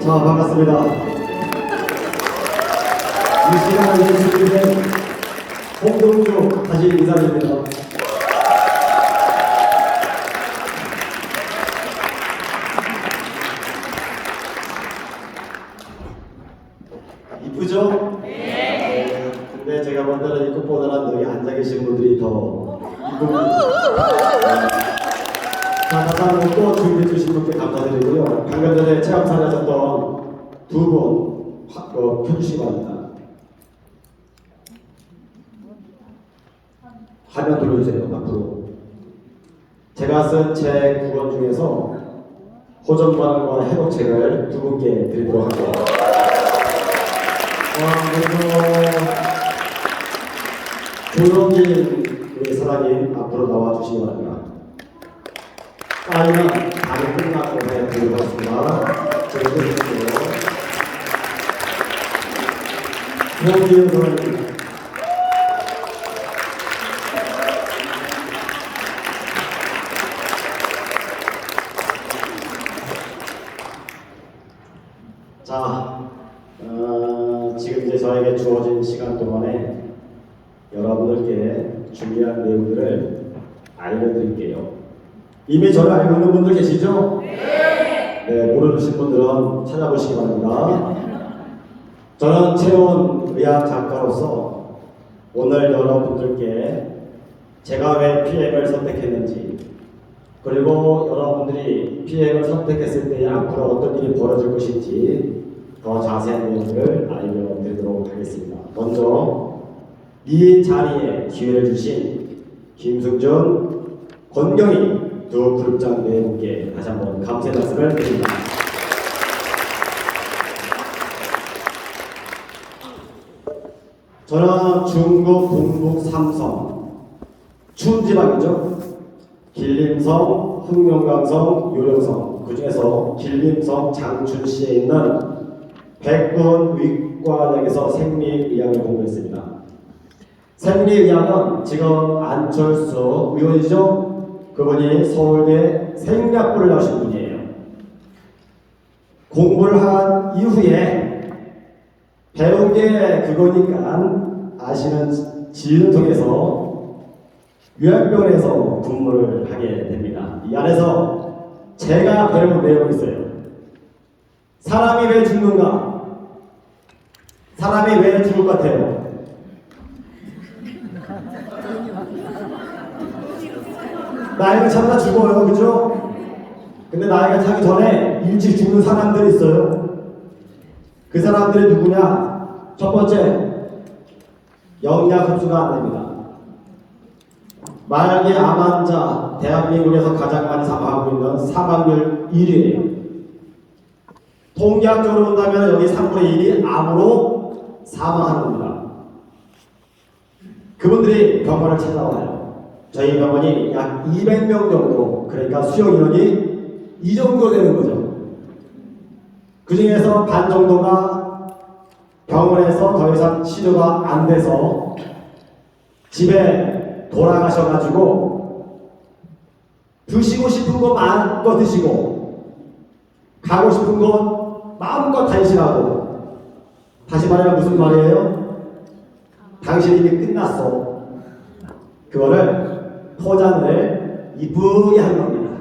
자, 반갑습니다. 이 시간을 내주시는 홍동주 다시 인사드립니다. 이쁘죠? 네. 근데 제가 본 때는 이 꽃보다는 여기 앉아 계신 분들이 더 이쁩니다. 자, 다시 한번 또 준비해 주신 분께 감사드리고요. 방금 전에 체험 참여하셨던 두 분 펴주시기 바랍니다. 화면 돌려주세요. 앞으로. 제가 쓴 책 9권 중에서 호전 반응과 회복책을 두 분께 드리도록 할게요. 그리고 조영진 우리 사장님 앞으로 나와주시기 바랍니다. 아니면 다른 끝나고 해드리도록 하겠습니다. 조영진 사장님. 자, 지금 이제 저에게 주어진 시간 동안에 여러분들께 준비한 내용들을 알려드릴게요. 이미 저를 알고 있는 분들 계시죠? 네, 모르신 분들은 찾아보시기 바랍니다. 저는 체온 의학 작가로서 오늘 여러분들께 제가 왜 PM을 선택했는지, 그리고 여러분들이 PM을 선택했을 때 앞으로 어떤 일이 벌어질 것인지 더 자세한 내용을 알려드리도록 하겠습니다. 먼저 이 자리에 기회를 주신 김승준, 권경희 두 그룹장 네 분께 다시 한번 감사의 말씀을 드립니다. 저는 중국 동북 삼성, 추운 지방이죠. 길림성, 흑룡강성, 요령성, 그 중에서 길림성 장춘시에 있는 백군의과대학에서 생리의학을 공부했습니다. 생리의학은 지금 안철수 의원이죠. 그분이 서울대 생략부를 나오신 분이에요. 공부를 한 이후에 배운 게 그거니까 아시는 지인을 통해서 요양병원에서 근무를 하게 됩니다. 이 안에서 제가 배운 내용이 있어요. 사람이 왜 죽는가? 사람이 왜 죽을 것 같아요? 나이가 차면 죽어요, 그죠? 근데 나이가 차기 전에 일찍 죽는 사람들이 있어요. 그 사람들이 누구냐? 첫 번째, 영양 흡수가 안 됩니다. 말기 암 환자 대한민국에서 가장 많이 사망하고 있는 사망률 1위예요. 통계학적으로 본다면 여기 3분의 1이 암으로 사망하는 겁니다. 그분들이 병원을 찾아와요. 저희 병원이 약 200명 정도, 그러니까 수용 인원이 이 정도 되는 거죠. 그 중에서 반 정도가 병원에서 더 이상 치료가 안 돼서 집에 돌아가셔가지고 드시고 싶은 거 마음껏 드시고 가고 싶은 거 마음껏 다니시라고. 다시 말하면 무슨 말이에요? 당신 이미 끝났어. 그거를 포장을 이쁘게 하는 겁니다.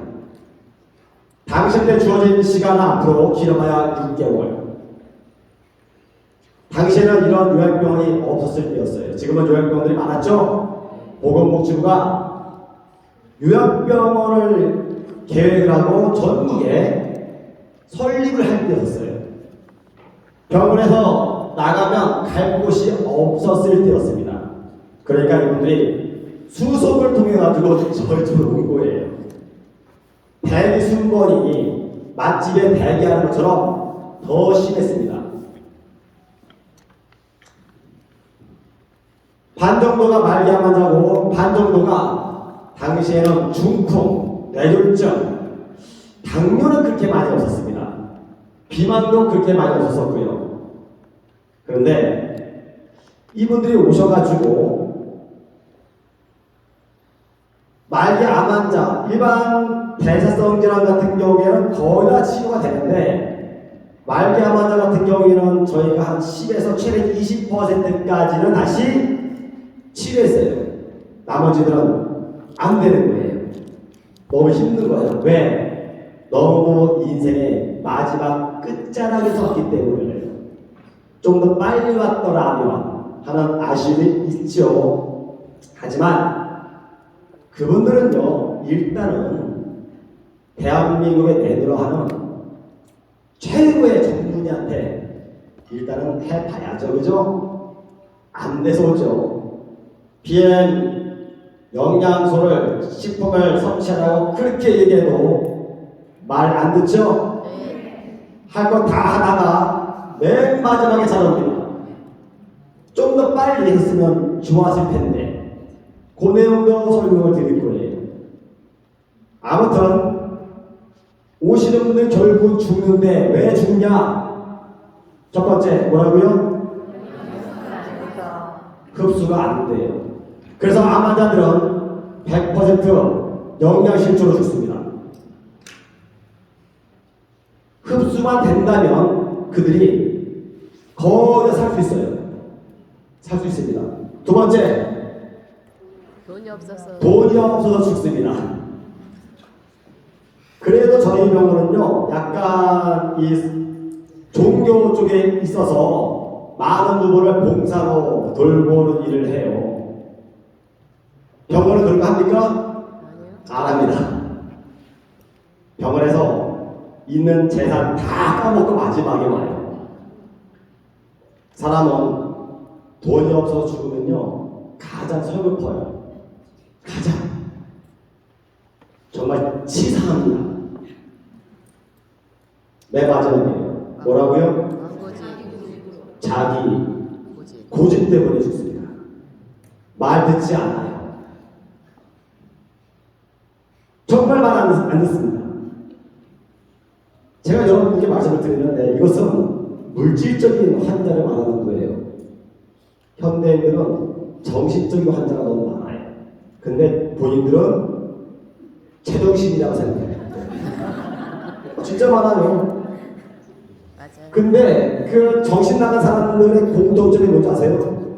당신한테 주어진 시간은 앞으로 길어봐야 6개월. 당시에는 이런 요양병원이 없었을 때였어요. 지금은 요양병원들이 많았죠? 보건복지부가 요양병원을 계획을 하고 전국에 설립을 할 때였어요. 병원에서 나가면 갈 곳이 없었을 때였습니다. 그러니까 이분들이 수속을 통해 가지고 저희 쪽으로 온 거예요. 대기 순번이 맛집에 대기하는 것처럼 더 심했습니다. 반 정도가 말기암 환자고 반 정도가 당시에는 중풍, 뇌졸중, 당뇨는 그렇게 많이 없었습니다. 비만도 그렇게 많이 없었고요. 그런데 이분들이 오셔가지고 말기 암 환자, 일반 대사성 질환 같은 경우에는 거의 다 치료가 되는데 말기암 환자 같은 경우에는 저희가 한 10에서 최대 20%까지는 다시 치료했어요. 나머지들은 안 되는 거예요. 너무 힘든 거예요. 왜? 너무 인생의 마지막 끝자락에 섰기 때문에 좀 더 빨리 왔더라면 하는 아쉬움이 있죠. 하지만 그분들은요, 일단은 대한민국에 내놓으려 하는 최고의 전문의한테 일단은 해봐야죠. 그죠? 안 돼서 오죠. 비엔 영양소를, 식품을 섭취하라고 그렇게 얘기해도 말 안 듣죠? 할 거 다 하다가 맨 마지막에 찾아옵니다. 좀 더 빨리 했으면 좋았을 텐데 그 내용도 설명을 드릴 거예요. 아무튼 오시는 분들 결국 죽는데 왜 죽냐? 첫 번째 뭐라고요? 흡수가 안 돼요. 그래서 암 환자들은 100% 영양실조로 죽습니다. 흡수만 된다면 그들이 거의 살 수 있어요. 살 수 있습니다. 두 번째, 돈이 없어서 죽습니다. 그래도 저희 병원은요, 약간 이 종교 쪽에 있어서 많은 부분을 봉사로 돌보는 일을 해요. 병원은 그런 거 합니까? 안 합니다. 병원에서 있는 재산 다 까먹고 마지막에 와요. 사람은 돈이 없어서 죽으면요, 가장 서글퍼요. 가장. 정말 치사합니다. 내 마지막이에요. 뭐라고요? 자기 고집 때문에 죽습니다. 말 듣지 않아요. 정말 말 안 듣습니다. 제가 여러분께 말씀을 드리는데 이것은 물질적인 환자를 말하는 거예요. 현대인들은 정신적인 환자가 너무 많아요. 근데 본인들은 제정신이라고 생각해요. 진짜 많아요. 맞아요. 근데 그 정신 나간 사람들의 공통점이 뭔지 아세요?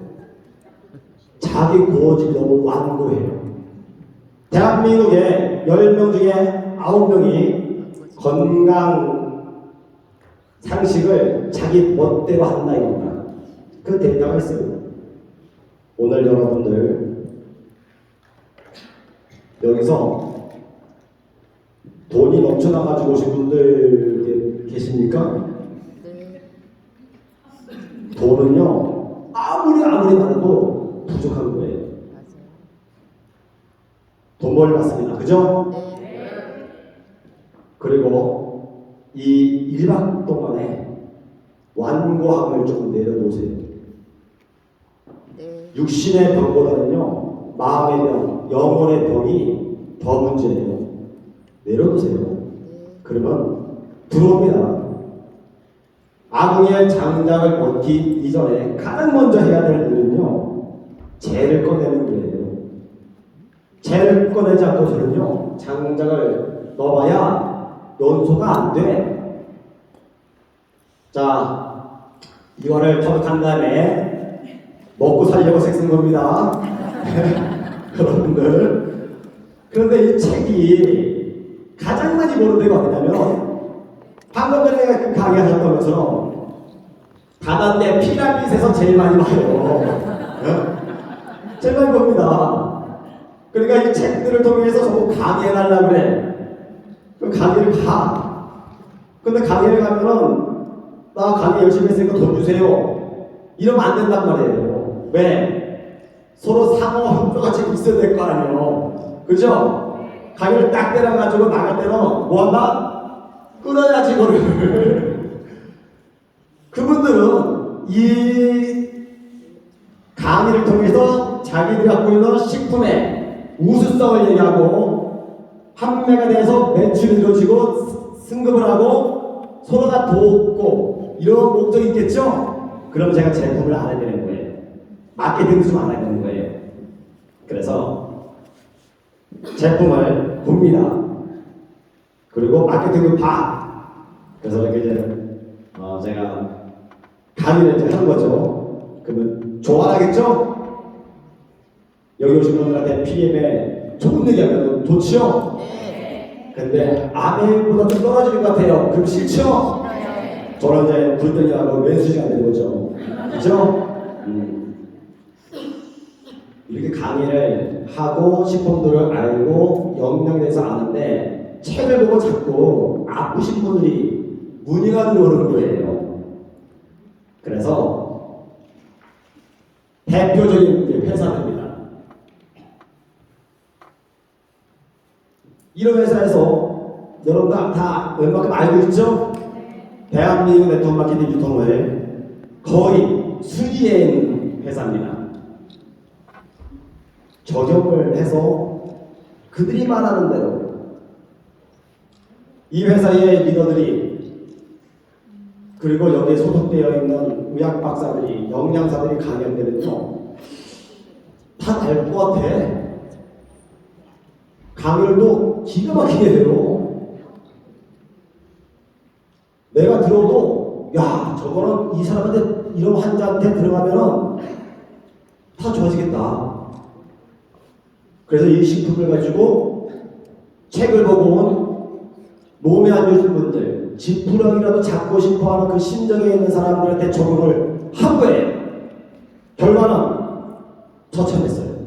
자기 고집이 너무 완고해요. 대한민국에 10명 중에 9명이 건강 상식을 자기 멋대로 한다 이겁니다. 그 데이터가 있어요. 오늘 여러분들 여기서 돈이 넘쳐나가지고 오신 분들 계십니까? 네. 돈은요, 아무리 많아도 부족한 거예요. 맞아요. 돈 벌이 맞습니다. 그죠? 네. 그리고 이 1박 동안에 완고함을 좀 내려놓으세요. 네. 육신의 병보다는요, 마음의 병, 영혼의 병이 더 문제예요. 내려놓으세요. 네. 그러면 들어옵니다. 아궁이의 장작을 넣기 이전에 가장 먼저 해야 될 일은요, 재를 꺼내는 거예요. 재를 꺼내지 않고서는요, 장작을 넣어봐야 연소가 안 돼. 자, 이거를 터득한 다음에 먹고 살려고 책 쓴 겁니다. 여러분들. 그런데 이 책이 가장 많이 보는 데가 어디냐면, 방금 전에 그 강의하셨던 것처럼 다단계 피라밋에서 제일 많이 봐요. 네? 제일 많이 봅니다. 그러니까 이 책들을 통해서 전부 강의해달라고 그래. 그 강의를 가. 근데 강의를 가면은 나 강의 열심히 했으니까 돈 주세요. 이러면 안 된단 말이에요. 왜? 서로 상호 협조가 지금 있어야 될 거 아니에요. 그죠? 강의를 딱 때려가지고 나갈 때는 뭐 한다? 끊어야지 이거를. 그분들은 이 강의를 통해서 자기들이 갖고 있는 식품의 우수성을 얘기하고 판매가 돼서 매출이 이루어지고 승급을 하고 서로가 돕고 이런 목적이 있겠죠? 그럼 제가 제품을 알아야 되는 거예요. 마케팅도 좀 알아야 되는 거예요. 그래서 제품을 봅니다. 그리고 마케팅도 봐. 그래서 이제 제가 강의를 이제 한 거죠. 그러면 좋아하겠죠? 여기 오신 분들한테 PM에 좋은 얘기하면 좋지요? 네. 근데 아멘보다 좀 떨어지는 것 같아요. 그럼 싫죠? 저는 이제 불더니하고 왼수지가 되는 거죠. 그죠? 이렇게 강의를 하고 식품들을 알고 영양에 대해서 아는데 책을 보고 자꾸 아프신 분들이 문의가 들어오는 거예요. 그래서 대표적인 게 회사입니다. 이런 회사에서 여러분 다 웬만큼 알고 있죠? 대한민국 네트워크 마케팅 유통을 거의 순위에 있는 회사입니다. 적용을 해서 그들이 말하는 대로 이 회사의 리더들이 그리고 여기에 소속되어 있는 의학 박사들이 영양사들이 강연되면요 다 될 것 같아. 강의를 또 기가 막히게 해요. 내가 들어도 야 저거는 이 사람한테 이런 환자한테 들어가면은 다 좋아지겠다. 그래서 이 식품을 가지고 책을 보고 온 몸에 안 좋으신 분들, 지푸라기라도 잡고 싶어하는 그 심정에 있는 사람들한테 적용을 한 거예요. 결과는 처참했어요.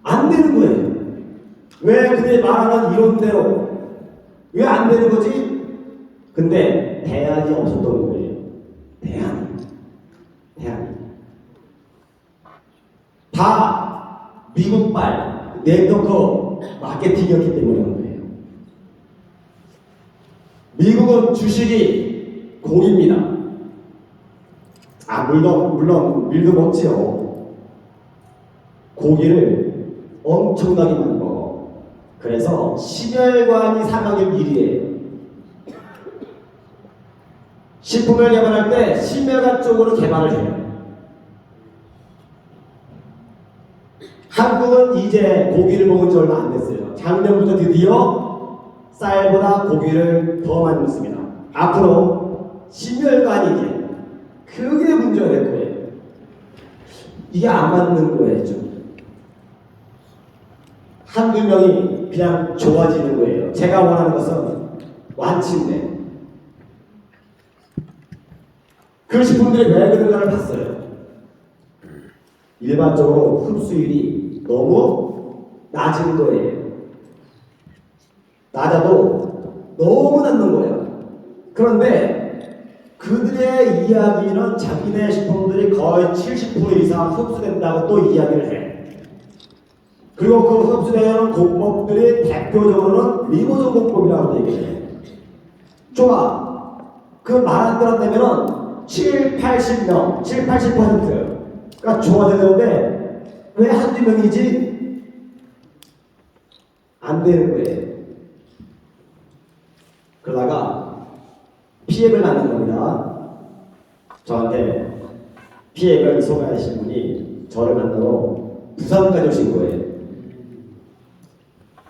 안 되는 거예요. 왜 그들이 말하는 이론대로 왜 안 되는 거지? 근데 대안이 없었던 거예요. 대안이. 다 미국발 네트워크 마케팅이었기 때문에 그런 거예요. 미국은 주식이 고기입니다. 물론 밀도 먹지요. 고기를 엄청나게 많이 먹어. 그래서 심혈관이 상하게 1위예요. 식품을 개발할 때 심혈관 쪽으로 개발을 해요. 한국은 이제 고기를 먹은 지 얼마 안 됐어요. 작년부터 드디어 쌀보다 고기를 더 많이 먹습니다. 앞으로 심혈관이 이제 그게 문제가 될 거예요. 이게 안 맞는 거예요, 좀. 한두 명이 그냥 좋아지는 거예요. 제가 원하는 것은 완치인데. 그 식품들이 왜 그런가를 봤어요. 일반적으로 흡수율이 너무 낮은 거예요. 낮아도 너무 낮는 거예요. 그런데 그들의 이야기는 자기네 식품들이 거의 70% 이상 흡수된다고 또 이야기를 해. 그리고 그 흡수되는 공법들이 대표적으로는 리보존 공법이라고 얘기해요. 좋아. 그 말한 대로 되면은 80명, 80%가 좋아져야 되는데 왜 한두 명이지? 안 되는 거예요. 그러다가 PM을 만든 겁니다. 저한테 PM을 소개하신 분이 저를 만나러 부산까지 오신 거예요.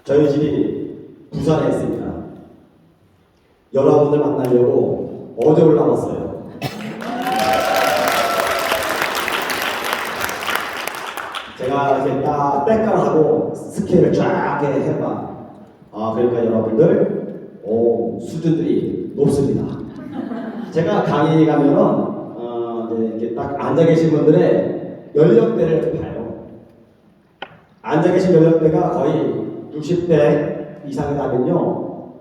저희 집이 부산에 있습니다. 여러분들 만나려고 어제 올라왔어요. 제가 이제 딱 백가를 하고 스케일을 쫙 해봐. 그러니까 여러분들, 수준들이 높습니다. 제가 강의 가면은, 이렇게 딱 앉아 계신 분들의 연령대를 봐요. 앉아 계신 연령대가 거의 60대 이상이 나면요.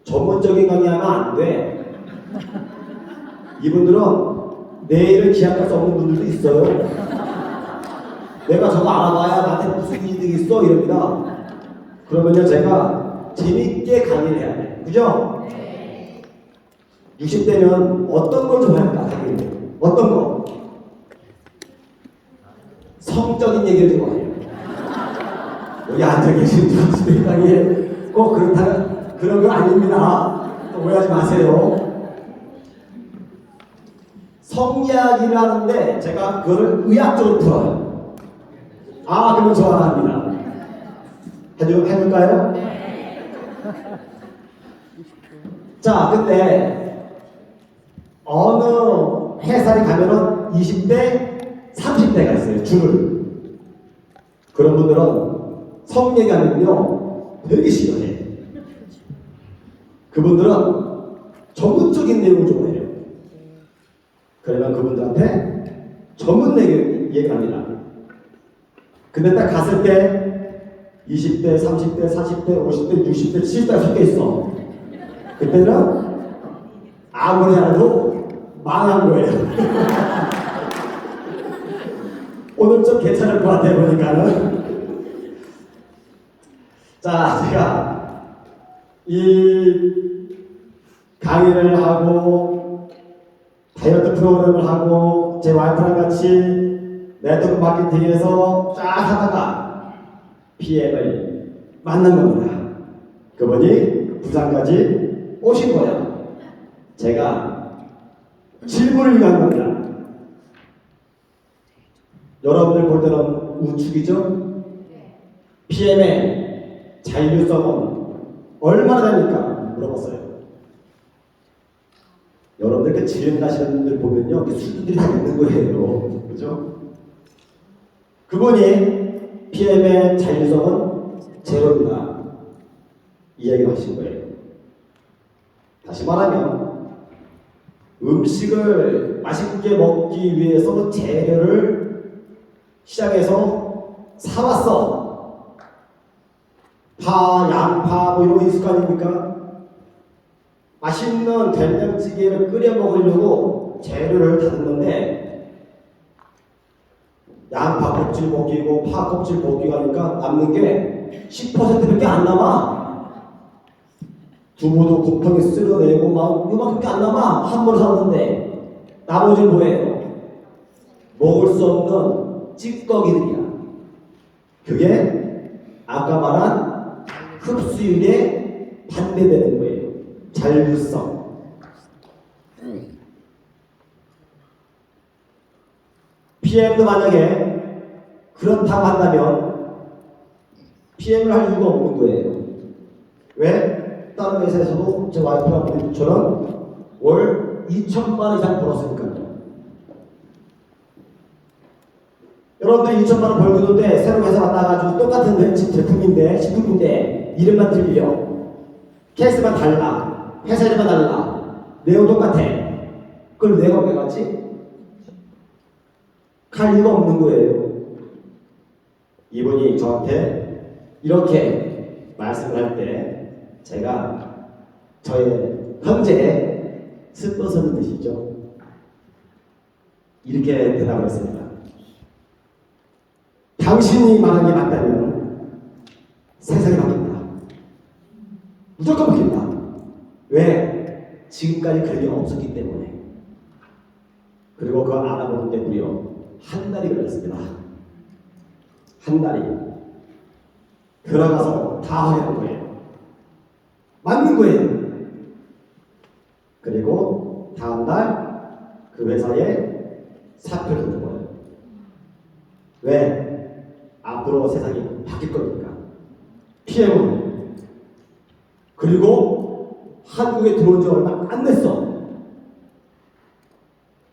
전문적인 강의하면 안 돼. 이분들은 내일을 기약할 수 없는 분들도 있어요. 내가 저거 알아봐야 나한테 무슨 이득이 있어? 이럽니다. 그러면요, 제가 재밌게 강의를 해야 돼. 그죠? 60대면 어떤 걸 좋아할까? 강의를. 어떤 거? 성적인 얘기를 좋아해요. 여기 앉아 계신 분들 강의에 꼭 그런 건 아닙니다. 오해하지 마세요. 성이야기를 하는데 제가 그거를 의학적으로 풀어요. 그러면 좋아합니다. 해줄까요? 자, 근데 어느 회사에 가면은 20대, 30대가 있어요. 줄을. 그런 분들은 성 얘기하면요 되게 싫어해. 그분들은 전문적인 내용을 좋아해요. 그러면 그분들한테 전문 얘기를 합니다. 근데 딱 갔을 때 20대, 30대, 40대, 50대, 60대, 70대가 섞여 있어. 그때는 아무리 해도 망한 거예요. 오늘 좀 괜찮을 것 같아 보니까는. 자, 제가 이 강의를 하고 다이어트 프로그램을 하고 제 와이프랑 같이 네트워크 마케팅에서 쫙 하다가 PM을 만난 겁니다. 그분이 부산까지 오신 거예요. 제가 질문을 위한 겁니다. 여러분들 볼 때는 우측이죠? PM의 잔류성은 얼마나 됩니까? 물어봤어요. 여러분들 그 질문하시는 분들 보면요, 그 수준들이 다 있는 거예요. 그죠? 그분이 PM의 잔류성은 제로입니다. 이 얘기를 하신 거예요. 다시 말하면 음식을 맛있게 먹기 위해서 재료를 시장에서 사왔어. 파, 양파 뭐 이런 거 있을 거 아닙니까? 맛있는 된장찌개를 끓여 먹으려고 재료를 다듬는데 양파 껍질 벗기고 파 껍질 벗기고 하니까 남는 게 10%밖에 안 남아. 두부도 곱하게 쓸어내고 막 이만큼밖에 안 남아. 한 번 샀는데 나머지는 뭐예요? 먹을 수 없는 찌꺼기들이야. 그게 아까 말한 흡수율에 반대되는 거예요. 잔류성. PM도 만약에 그렇다고 한다면 PM을 할 이유가 없는 거예요. 왜? 다른 회사에서도 제 와이프랑 부부처럼 월 2천만 원 이상 벌었으니까요. 여러분들이 2천만 원 벌고 있는데 새로운 회사 만나가지고 똑같은 제품인데 식품인데 이름만 틀려. 케이스만 달라. 회사 이름만 달라. 내용 똑같아. 그걸 내가 왜 가지? 갈 이유가 없는 거예요. 이분이 저한테 이렇게 말씀을 할 때 제가 저의 현재에 스떠서는 뜻이죠. 이렇게 대답을 했습니다. 당신이 말한 게 맞다면 세상이 바뀐다. 무조건 바뀐다. 왜? 지금까지 그런 게 없었기 때문에. 그리고 그걸 알아보는 데 무려 한 달이 걸렸습니다. 한 달이. 들어가서 다 하는 거예요. 맞는 거예요. 그리고 다음 달 그 회사에 사표를 준 거예요. 왜? 앞으로 세상이 바뀔 거니까. PM으로. 그리고 한국에 들어온 지 얼마 안 됐어.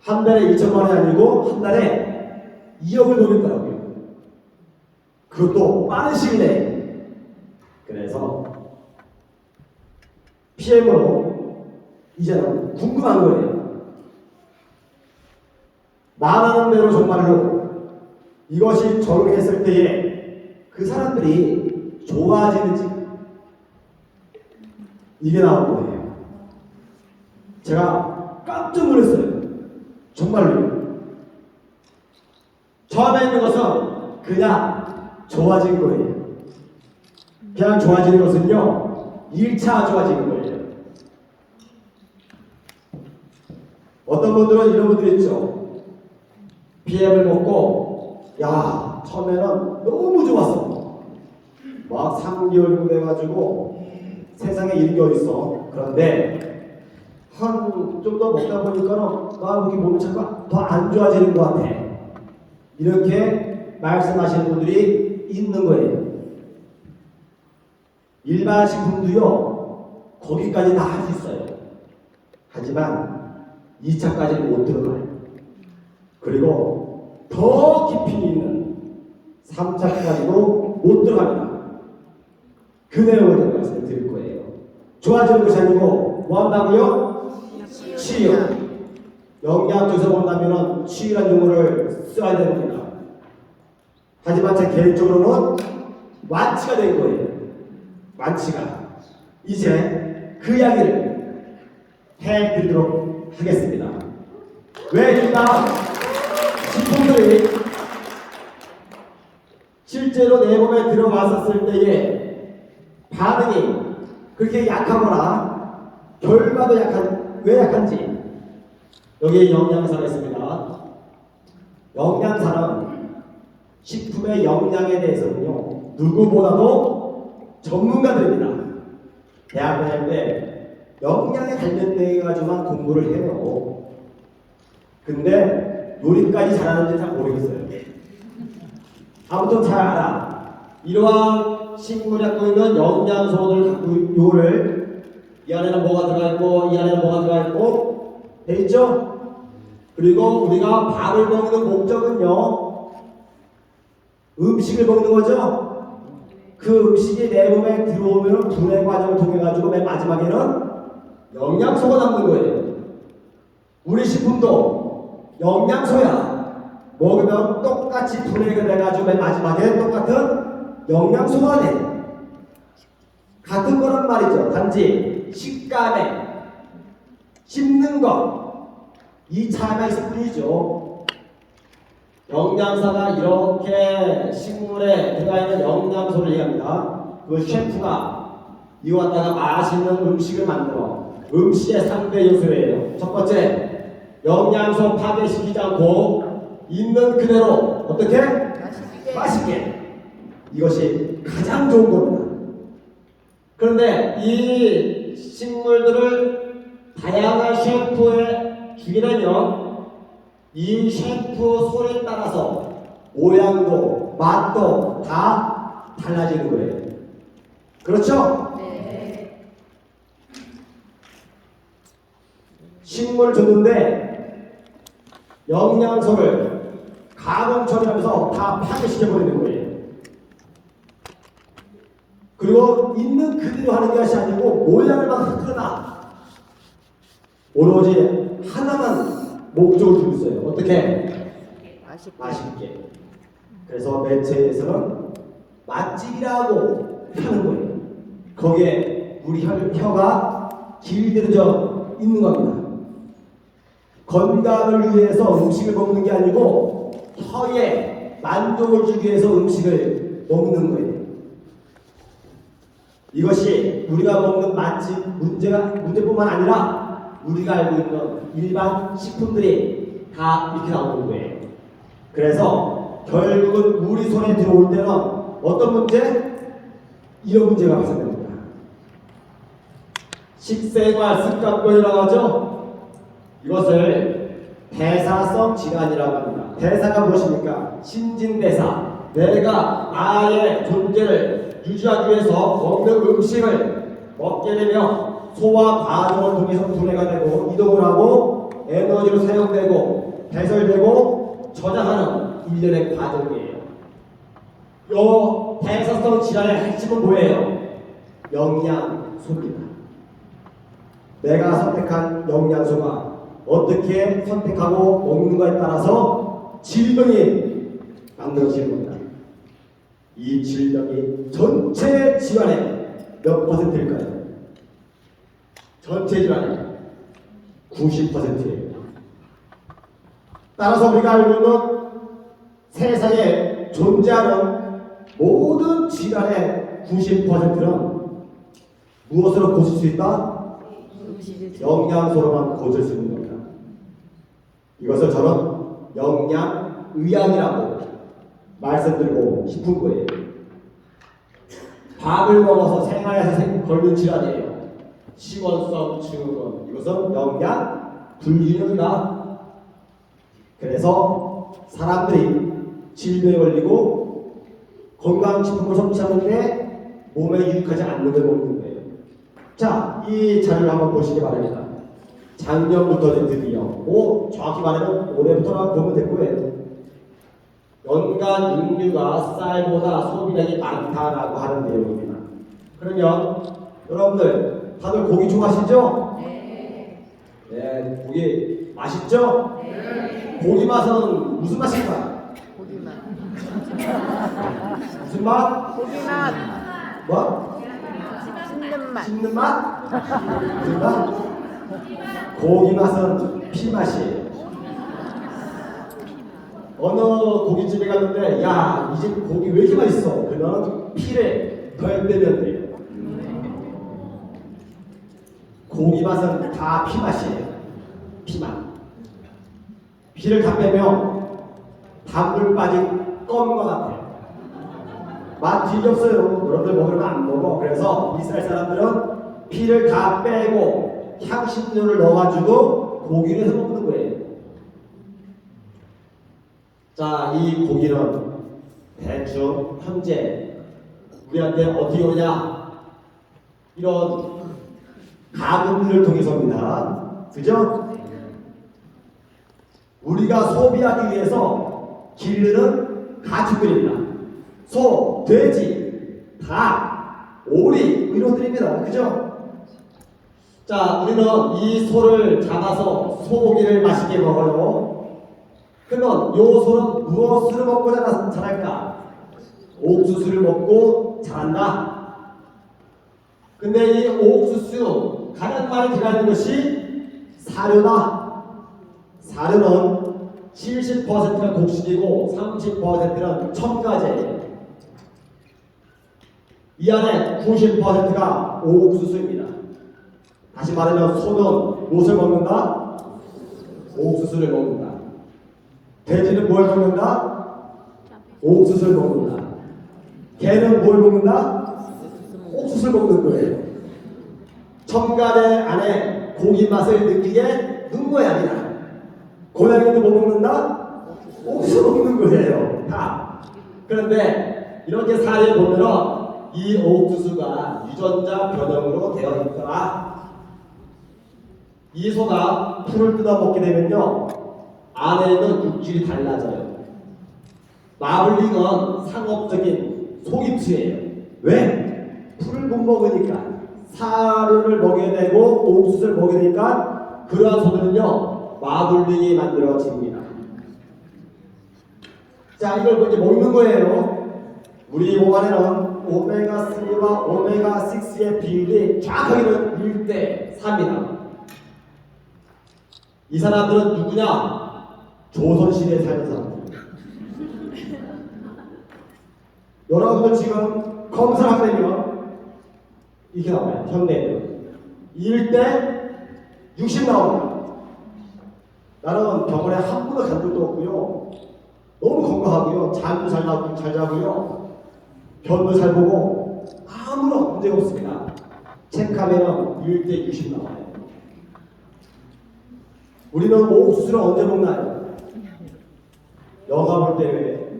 한 달에 2천만 원이 아니고 한 달에 2억을 벌겠더라고요. 그것도 빠른 시일 내에. 그래서 PM으로 이제는 궁금한 거예요. 말하는 대로 정말로 이것이 적용했을 때에 그 사람들이 좋아지는지 이게 나온 거예요. 제가 깜짝 놀랐어요. 정말로. 처음에 있는 것은 그냥 좋아진 거예요. 그냥 좋아지는 것은요 1차 좋아지는 거예요. 어떤 분들은 이런 분들이 있죠. PM을 먹고 야 처음에는 너무 좋았어. 막 3개월 정도 돼가지고 세상에 이런 게 어딨어. 그런데 한 좀 더 먹다 보니까는 나 여기 몸이 자꾸 더 안 좋아지는 것 같아. 이렇게 말씀하시는 분들이 있는 거예요. 일반 식품도요 거기까지 다 할 수 있어요. 하지만 2차까지는 못 들어가요. 그리고 더 깊이 있는 3차까지도 못 들어갑니다. 그 내용을 제가 말씀을 드릴 거예요. 좋아지는 것이 아니고 뭐 한다고요? 치유. 영양학에서 본다면 치유라는 용어를 써야 됩니다. 하지만 제 개인적으로는 완치가 된 거예요. 완치가. 이제 그 이야기를 해드리도록 하겠습니다. 왜 일단 식품들이 실제로 내 몸에 들어갔었을 때의 반응이 그렇게 약하거나 결과도 왜 약한지 여기에 영양사가 있습니다. 영양사는 식품의 영양에 대해서는요 누구보다도 전문가들입니다. 대학 다닐 때 영양에 관련돼 가지고만 공부를 해요. 근데 요리까지 잘하는지 잘 모르겠어요. 아무튼 잘 알아. 이러한 식물이 갖고 있는 영양소를 갖고 요를 이 안에는 뭐가 들어가 있고 이 안에는 뭐가 들어가 있고 돼 있죠? 그리고 우리가 밥을 먹는 목적은요 음식을 먹는 거죠. 그 음식이 내 몸에 들어오면 분해 과정을 통해 가지고 맨 마지막에는 영양소가 남는 거예요. 우리 식품도 영양소야. 먹으면 똑같이 분해가 돼가지고 맨 마지막에 똑같은 영양소가 돼. 같은 거란 말이죠. 단지 식감에 씹는 것 이 차이가 있을 뿐이죠. 영양사가 이렇게 식물에 들어가 있는 영양소를 얘기합니다. 그 셰프가 이거 갖다가 맛있는 음식을 만들어. 음식의 3대 요소예요. 첫 번째, 영양소 파괴시키지 않고 있는 그대로 어떻게? 맛있게. 이것이 가장 좋은 겁니다. 그런데 이 식물들을 다양한 셰프에 주게 되면 이 셰프 손에 따라서 모양도 맛도 다 달라지는 거예요. 그렇죠? 네. 식물을 줬는데 영양소를 가공 처리하면서 다 파괴시켜버리는 거예요. 그리고 있는 그대로 하는 것이 아니고 모양을 막 흐트러나 오로지 하나만 목적을 두고 있어요. 어떻게? 맛있게. 그래서 매체에서는 맛집이라고 하는 거예요. 거기에 우리 혀가 길들여져 있는 겁니다. 건강을 위해서 음식을 먹는 게 아니고 혀에 만족을 주기 위해서 음식을 먹는 거예요. 이것이 우리가 먹는 맛집 문제뿐만 아니라 우리가 알고 있는 일반 식품들이 다 이렇게 나오는 거예요. 그래서 결국은 우리 손에 들어올 때는 어떤 문제? 이런 문제가 발생됩니다. 식생활 습관병이라고 하죠. 이것을 대사성 질환이라고 합니다. 대사가 무엇입니까? 신진대사. 내가 나의 존재를 유지하기 위해서 먹는 음식을 먹게 되면 소화 과정을 통해서 분해가 되고 이동을 하고 에너지로 사용되고 배설되고 저장하는 일련의 과정이에요. 요 대사성 질환의 핵심은 뭐예요? 영양소입니다. 내가 선택한 영양소가 어떻게 선택하고 먹는가에 따라서 질병이 만들어지는 겁니다. 이 질병이 전체 질환의 몇 퍼센트일까요? 전체 질환의 90%예요. 따라서 우리가 알고 있는 세상에 존재하는 모든 질환의 90%는 무엇으로 고칠 수 있다? 영양소로만 고칠 수 있는 겁니다. 이것을 저는 영양의학이라고 말씀드리고 싶은 거예요. 밥을 먹어서 생활에서 걸린 질환이에요. 식원성 증후군. 이것은 영양 불균형이다. 그래서 사람들이 질병에 걸리고 건강식품을 섭취하는데 몸에 유익하지 않는 걸 먹는 거예요. 자, 이 자료를 한번 보시기 바랍니다. 작년부터 드디어, 정확히 말하면 올해부터라고 보면 될 거예요. 연간 육류가 쌀보다 소비량이 많다라고 하는 내용입니다. 그러면 여러분들 다들 고기 좋아하시죠? 네, 고기 맛있죠? 고기 맛은 무슨 맛일까? 고기맛. 무슨 맛? 고기맛. 뭐? 씹는 맛. 씹는 맛? 무슨 맛? 고기 맛은 피 맛이에요. 어느 고깃집에 갔는데 야, 이 집 고기 왜 이렇게 맛있어? 그러면 피를 덜 빼면 돼요. 고기 맛은 다 피 맛이에요. 피 맛. 피를 다 빼면 단물 빠진 껌과 같아요. 맛 되게 없어요. 여러분들 먹으면 안 먹어. 그래서 이스라엘 사람들은 피를 다 빼고 향신료를 넣어가지고 고기를 해 먹는 거예요. 자, 이 고기는 대충 현재 우리한테 어떻게 오냐? 이런 가금류를 통해서입니다. 그죠? 우리가 소비하기 위해서 기르는 가축들입니다. 소, 돼지, 닭, 오리 이런 것들입니다. 그죠? 자, 우리는 이 소를 잡아서 소고기를 맛있게 먹어요. 그러면 요 소는 무엇을 먹고 자랄까? 옥수수를 먹고 자란다. 근데 이 옥수수 가장 많이 들어가는 것이 사료다. 사료는 70%가 곡식이고 30%는 첨가제예요. 이 안에 90%가 옥수수입니다. 다시 말하면 소는 무엇을 먹는다? 옥수수를 먹는다. 돼지는 뭘 먹는다? 옥수수를 먹는다. 개는 뭘 먹는다? 옥수수를 먹는 거예요. 첨가제 안에 고기 맛을 느끼게 넣은 거야, 아니야. 고양이도 뭐 먹는다? 옥수수 먹는 거예요. 다. 그런데 이렇게 사례 보면은 이 옥수수가 유전자 변형으로 되어 있더라. 이 소가 풀을 뜯어 먹게 되면요, 안에 있는 육질이 달라져요. 마블링은 상업적인 속임수예요. 왜? 풀을 못 먹으니까. 사료를 먹여야 되고 옥수수를 먹여야 되니까 그러한 소들은요, 마블링이 만들어집니다. 자, 이걸 이제 먹는 거예요. 우리 몸 안에는 오메가3와 오메가6의 비율이 정확하게는 1대 3이다. 이 사람들은 누구냐? 조선시대에 사는 사람들. 여러분들 지금 검사를 하게 되면 이렇게 나와요. 현대에는 1대 60 나옵니다. 나는 병원에 한 번도 간 적도 없고요. 너무 건강하고요. 잠도 잘 자고요. 변도 잘 보고 아무런 문제가 없습니다. 체크하면 1대 60 나와요. 우리는 옥수수를 언제 먹나요? 영화 볼 때 왜?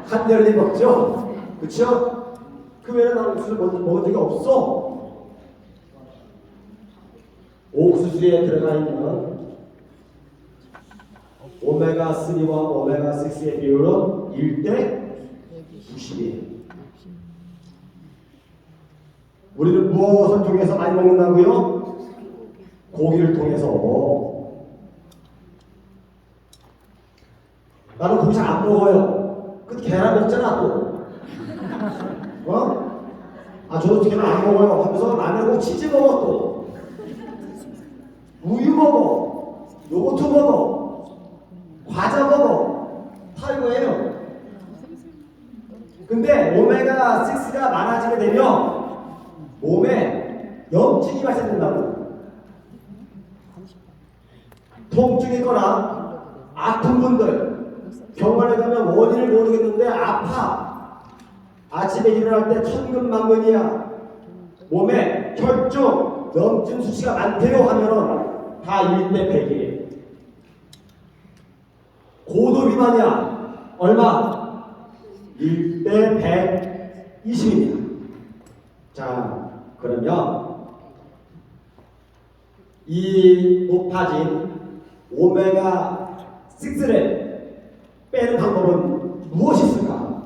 한여름에 먹죠? 그쵸? 그 외에는 나 옥수수를 먹은 적이 없어. 옥수수에 들어가 있는 오메가3와 오메가6의 비율은 1대 60이에요. 우리는 무엇을 통해서 많이 먹는다고요? 고기를 통해서. 나는 고기 잘 안 먹어요. 근데 계란 먹잖아 또. 저도 계란 안 먹어요 하면서 라면 먹고 치즈 먹어 또. 우유 먹어. 요거트 먹어. 과자 먹어. 다 이거예요. 근데 오메가6가 많아지게 되면 몸에 염증이 발생된다고. 통증이 있거나 아픈 분들 병원에 가면 원인을 모르겠는데 아파. 아침에 일어날 때 천근만근이야. 몸에 혈중 염증 수치가 많대요 하면은 다 1대 100이에요. 고도 비만이야. 얼마? 1대 120입니다. 자, 그러면 이 높아진 오메가 6를 빼는 방법은 무엇이 있을까?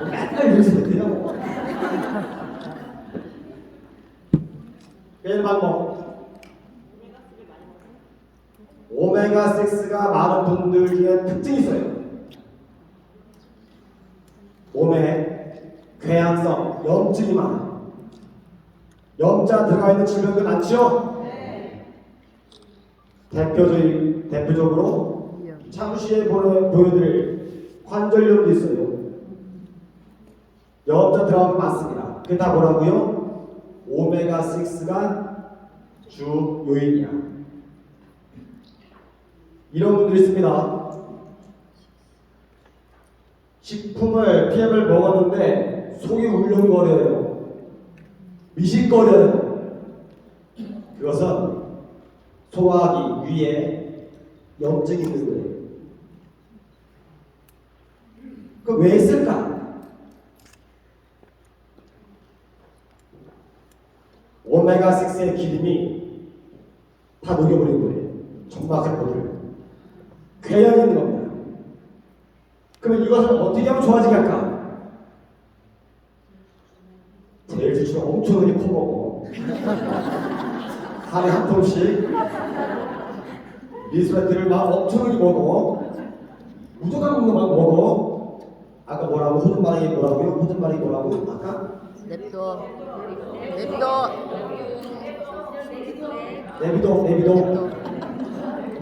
맨날 이러시면 돼요. 빼는 방법. 오메가 6가 많은 분들 중에 특징이 있어요. 몸에 궤양성, 염증이 많아요. 염자 들어가 있는 질병들 많죠? 대표적으로 잠시에 보여드릴 관절염도 있어요. 염자 들어간 거 많습니다. 그게 다 뭐라고요? 오메가 6가 주 요인이야. 이런 분들이 있습니다. 식품을 PM을 먹었는데 속이 울렁거려요. 미식거려요. 그것은 소화기 위에 염증이 있는 거예요. 그럼 왜 있을까? 오메가6의 기름이 다 녹여버린 거예요. 점막세포들. 궤양이 있는 겁니다. 그러면 이것을 어떻게 하면 좋아지게 할까? 제일 좋죠. 엄청나게 퍼먹어. 하루에 한 통씩 리스베트를 막 엄청나게 먹어. 무조건 먹는 거 막 먹어. 아까 뭐라고? 호든바락이 뭐라고요? 호든바락이 뭐라고? 아까? 냅둬. 내비도.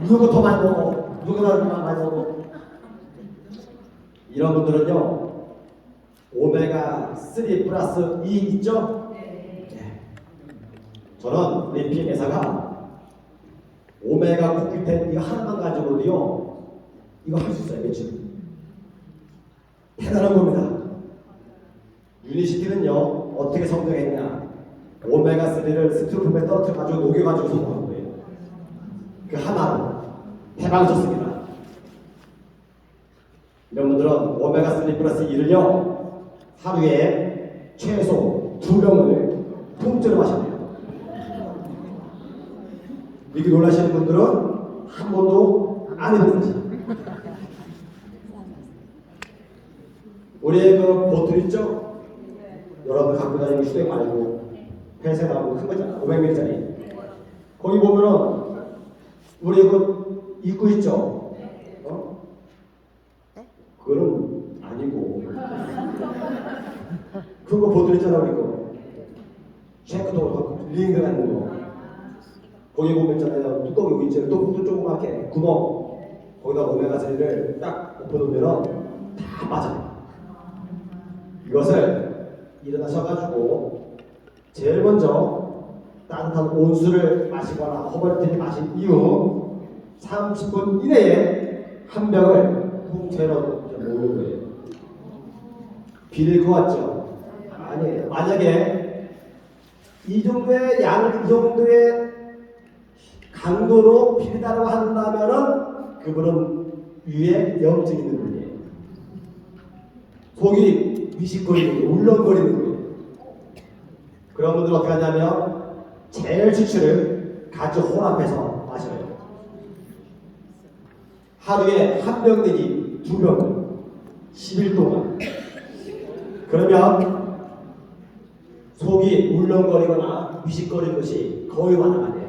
무조건 더 많이 먹어. 무조건 더 많이 먹어. 이런 분들은요, 오메가3 플러스 2 있죠? 네. 저는 리피 회사가 오메가 쿠키텐 이거 하나만 가지고도요, 이거 할 수 있어요, 매출. 대단한 겁니다. 유니시티는요, 어떻게 성공했냐? 오메가3를 스티로폼에 떨어뜨려가지고 녹여가지고 성공한 거예요. 그 하나로 대박쳤습니다. 이런 분들은 오메가3 플러스 2를요 하루에 최소 2병을 통째로 마셔야 돼요. 이렇게 놀라시는 분들은 한 번도 안 해본 거지. 우리의 그 보틀 있죠? 여러분 갖고 다니는 휴대 말고 회사에 나오는 큰 거잖아. 500ml짜리. 거기 보면은 우리 그 입구 있죠? 그거는 아니고 그거 보드랬잖아 우리 거 쉐크도 링 들어가는 거 거기 보면 있잖아요 뚜껑이 여기 있잖아요 또 조그맣게 구멍 거기다 오메가3를 딱 엎어놓으면 다 빠져요. 이것을 일어나셔가지고 제일 먼저 따뜻한 온수를 마시거나 허벌티를 마신 이후 30분 이내에 한 병을 통째로 먹는 거예요. 비릴 것 같죠? 아니에요. 만약에 이 정도의 이 정도의 강도로 비리다고 한다면은 그분은 위에 염증이 있는 분이에요. 속이 미식거리는 거예요. 울렁거리는 거예요. 그런 분들은 어떻게 하냐면 제일 추출을 같이 혼합해서 마셔요. 하루에 한 병 내지 2병 10일 동안. 그러면 속이 울렁거리거나 미식거리는 것이 거의 완화가 돼요.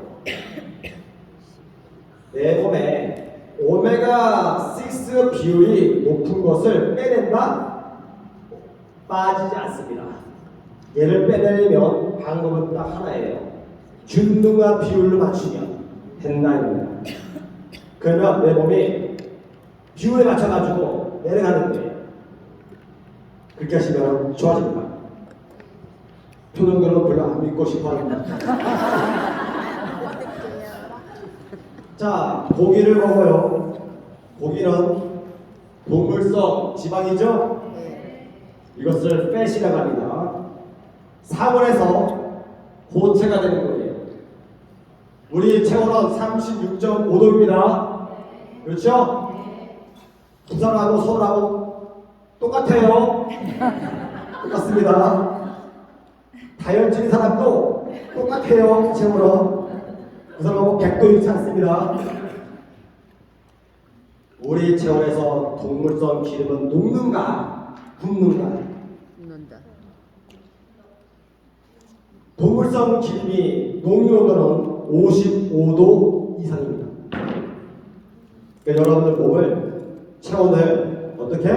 내 몸에 오메가6 비율이 높은 것을 빼낸다? 빠지지 않습니다. 얘를 빼내려면 방법은 딱 하나예요. 균등한 비율로 맞추면 된다입니다. 그러면 내 몸이 비율에 맞춰가지고 내려가는 거예요. 그렇게 하시면 좋아집니다. 표정들은 별로 안 믿고 싶어 합니다. 자, 고기를 먹어요. 고기는 동물성 지방이죠? 이것을 패시라고 합니다. 사골에서 고체가 되는 거예요. 우리 체온은 36.5도입니다. 그렇죠? 부산하고 서울하고 똑같아요. 똑같습니다. 다혈질인 사람도 똑같아요. 채우러. 그 사람하고 100도 잃지 않습니다. 우리 체온에서 동물성 기름은 녹는가 굽는가? 굽는다. 동물성 기름이 녹는 온도는 55도 이상입니다. 그러니까 여러분들 몸을 체온을 어떻게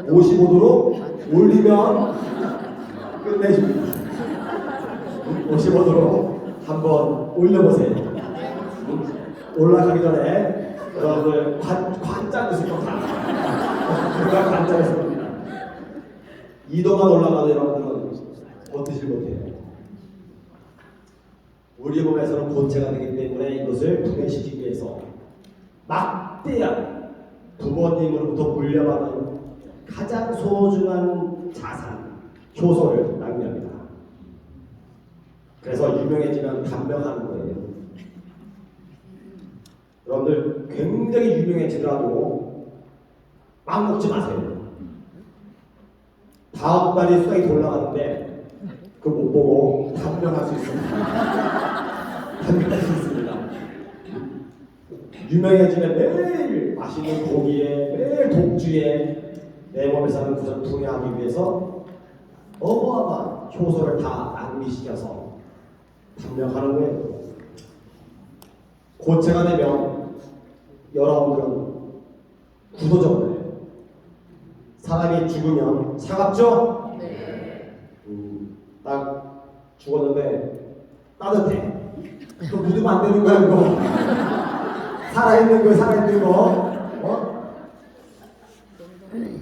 55도로 올리면 끝내줍니다. 55도로 한번 올려보세요. 올라가기 전에 여러분들 관장 드실 겁니다. 제가 관장했습니다. 2도만 올라가도 여러분들은 버티질 못해요. 우리 몸에서는 본체가 되기 때문에 이것을 분해시키기 위해서 막대한 부모님으로부터 물려받은 가장 소중한 자산, 효소를 낭비합니다. 그래서 유명해지면 단명하는 거예요. 여러분들 굉장히 유명해지더라도 막 먹지 마세요. 다음 달에 수당이 올라가는데 그거 못 보고 단명할 수 있습니다. 단명할 수 있습니다. 유명해지면 매일 맛있는 고기에 매일 독주에 내 몸에 사는 구성 분해하기 위해서 어마어마한 효소를 다 낭비시켜서 단명하는 거예요. 고체가 되면 여러분들은 구도적으로 해요. 사람이 죽으면 차갑죠? 네. 딱 죽었는데 따뜻해. 그거 묻으면 안 되는 거야 이거. 살아있는 거 살아있는 거. 어?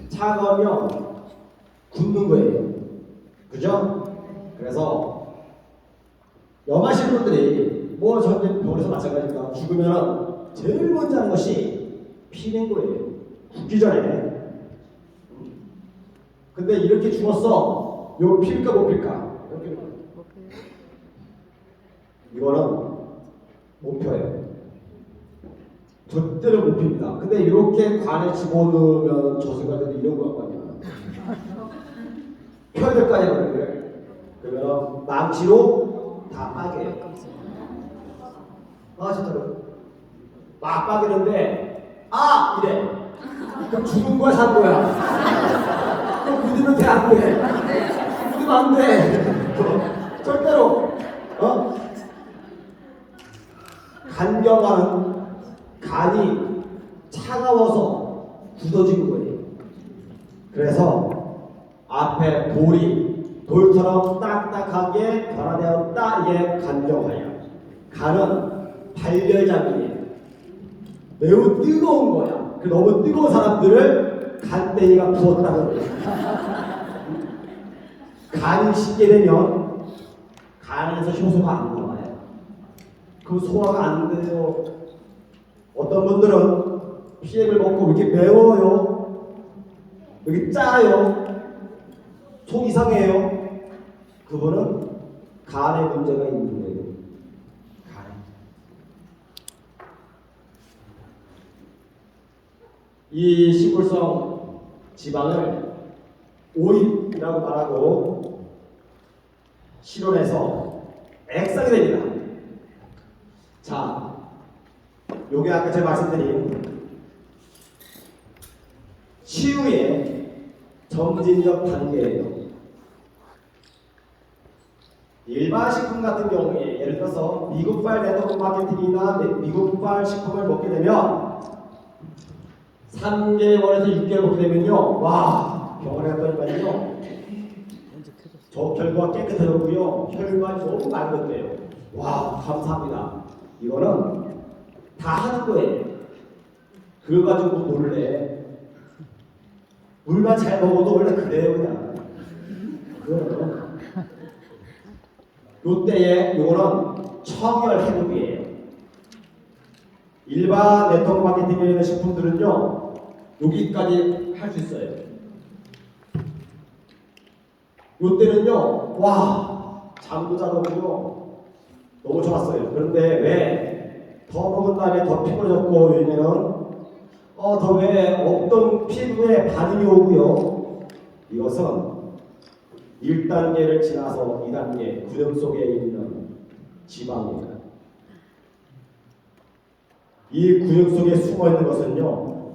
차가우면 굳는 거예요. 그죠? 그래서 염하신 분들이 뭐 저한테 병원에서 마찬가지입니다. 죽으면 제일 먼저 하는 것이 피는 거예요. 죽기 전에. 근데 이렇게 죽었어. 이거 필까 못 필까? 이렇게. 이거는 못 펴요. 절대로 못 핍니다. 근데 이렇게 관에 집어넣으면 저승사자도 이런 거 아니야. 펴야 될 거 아니야, 그러면 망치로 다 빠개요. 아, 진짜로. 막 빠개는데, 아! 이래. 그럼 죽은 거야, 산 거야? 그럼 믿으면 돼, 안 돼? 믿으면 안 돼. 절대로. 어? 간경화는 간이 차가워서 굳어지는 거예요. 그래서 앞에 돌처럼 딱딱하게 변화되었다. 이게 간경화야. 간은 발열장이에요. 매우 뜨거운 거야. 그 너무 뜨거운 사람들을 간땡이가 부었다는 거예요. 간이 식게 되면 간에서 효소가 안 나와요. 그 소화가 안 돼요. 어떤 분들은 피액을 먹고 왜 이렇게 매워요? 왜 이렇게 짜요? 속 이상해요? 그분은 간에 문제가 있는 거예요. 간에. 이 식물성 지방을 오일이라고 말하고 실온에서 액상이 됩니다. 자, 요게 아까 제가 말씀드린 치유의 점진적 단계예요. 일반 식품 같은 경우에 예를 들어서 미국발 네트워크 마케팅이나 미국발 식품을 먹게 되면 3개월에서 6개월 먹게 되면요, 와, 병원에 갔더니만요, 저 결과가 깨끗해졌고요, 혈관이 너무 맑았대요. 와, 감사합니다. 이거는 다 하는 거예요. 그거 가지고 놀래. 물만 잘 먹어도 원래 그래요, 그냥. 그거는. 요때에 요거는 청열 해독이에요. 일반 네트워크 마케팅에 있는 식품들은요, 여기까지 할 수 있어요. 요때는요, 와, 잠도 잘 오고요. 너무 좋았어요. 그런데 왜 더 먹은 다음에 더 피곤해졌고, 왜냐면 더 왜 없던 피부에 반응이 오고요. 이것은 1단계를 지나서 2단계 근육 속에 있는 지방입니다. 이 근육 속에 숨어 있는 것은요,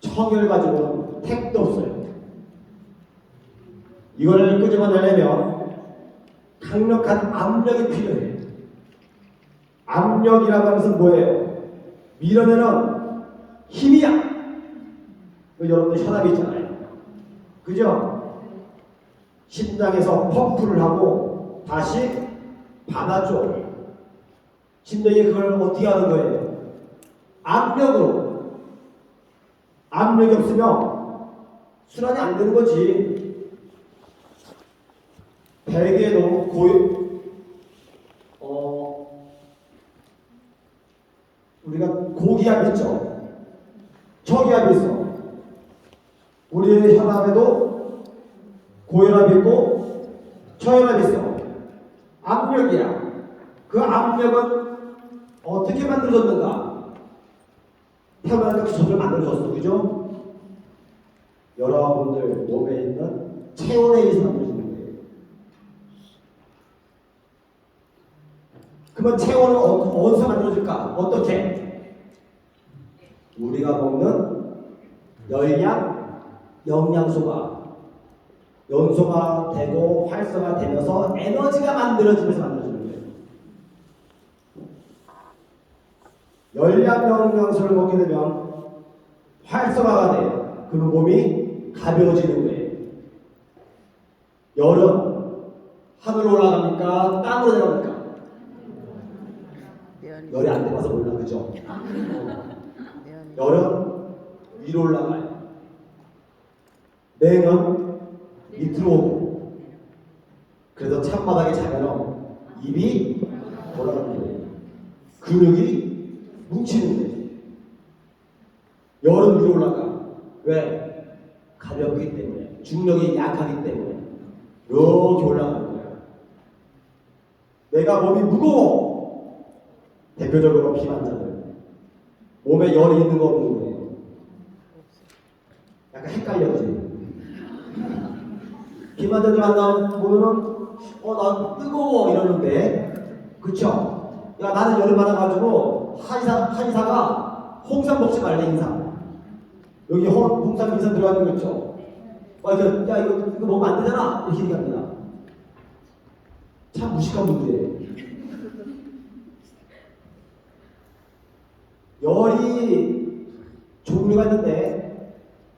청을 가지고는 택도 없어요. 이걸 끄집어내려면 강력한 압력이 필요해요. 압력이라고 하는 것은 뭐예요? 밀어내는 힘이야. 여러분들 혈압이 있잖아요. 그죠? 심장에서 펌프를 하고 다시 받아줘. 심장이 그걸 어떻게 하는 거예요? 압력으로. 압력이 없으면 순환이 안 되는 거지. 베개도 우리가 고기압 있죠? 저기압이 있어. 우리의 혈압에도 고혈압이 있고 저혈압이 있어. 압력이야. 그 압력은 어떻게 만들어졌는가? 태어나니까 기초를 만들어졌어. 그죠? 여러분들 몸에 있는 체온에 의해서 만들어지는 거예요. 그러면 체온은 어디서 만들어질까? 어떻게? 우리가 먹는 열량, 영양소가 연소가 되고 활성화되면서 에너지가 만들어지면서 만들어지는 거예요. 열량, 영양소를 먹게 되면 활성화가 돼요. 그러면 몸이 가벼워지는 거예요. 열은 하늘로 올라갑니까? 땅으로 내려갑니까? 열이 안 돼봐서 몰라, 그죠? 열은 위로 올라가요. 냉은 밑으로 오고. 그래서 찬바닥에 자면 입이 돌아가는 거예요. 근육이 뭉치는 거예요. 열은 위로 올라가. 왜? 가볍기 때문에. 중력이 약하기 때문에. 이렇게 올라가는 거예요. 내가 몸이 무거워. 대표적으로 비만자들. 몸에 열이 있는 거 없는 거예요. 약간 헷갈려지. 비만자들 만나보면은 나 뜨거워 이러는데, 그쵸? 야, 나는 열이 많아가지고 한의사가 홍삼 먹지 말래. 인삼 여기 홍삼 인삼 들어가는 거 있죠? 야 이거 먹으면 안 되잖아 이렇게 얘기합니다. 참 무식한 분들이에요. 열이 종류가 있는데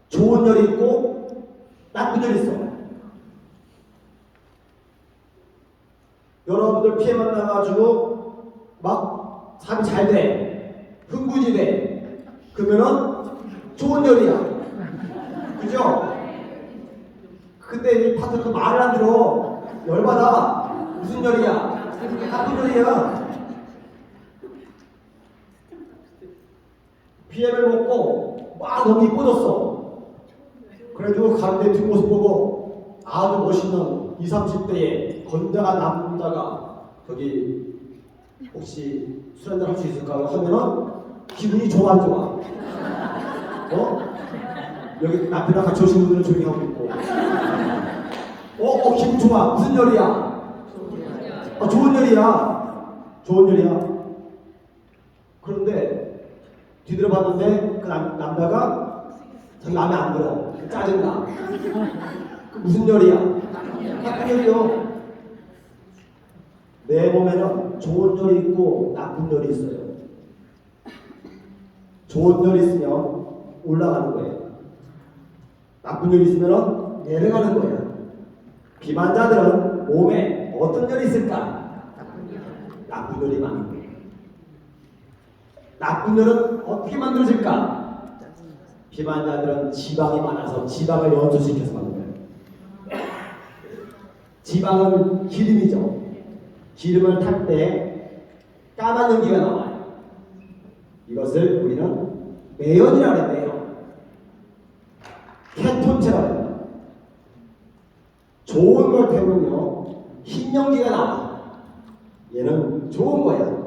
좋은 열이 있고 나쁜 열이 있어. 여러분들 피해 만나가지고 막 삶이 잘 돼, 흥분이 그러면은 좋은 열이야. 그죠? 근데 이 파트너가 말을 안 들어. 열받아. 무슨 열이야? 나쁜 열이야. 피해를 먹고 막 너무 이뻐졌어. 그래도 가는데 뒷모습 보고 아주 멋있는 20, 30대의 건장한 남자가 저기 혹시 술 한잔 할 수 있을까요? 하면은 기분이 좋아 안 좋아? 여기 남편이랑 같이 오신 분들은 조용히 하고 있고 기분 좋아. 무슨 열이야? 좋은 열이야. 좋은 열이야. 그런데 뒤돌아 봤는데 그 남자가 자기 마음에 안 들어. 짜증나. 그 무슨 열이야? 나쁜 열이요. 내 몸에는 좋은 열이 있고 나쁜 열이 있어요. 좋은 열이 있으면 올라가는 거예요. 나쁜 열이 있으면 내려가는 거예요. 비만자들은 몸에 어떤 열이 있을까? 나쁜 열이 많은 거예요. 나쁜 열은 어떻게 만들어질까? 비만자들은 지방이 많아서 지방을 연소시켜서 만들어요. 지방은 기름이죠. 기름을 탈 때 까만 연기가 나와요. 이것을 우리는 매연이라고 해요. 매연. 케톤체라고 합니다. 좋은 걸 태우면요 흰 연기가 나와요. 얘는 좋은 거야.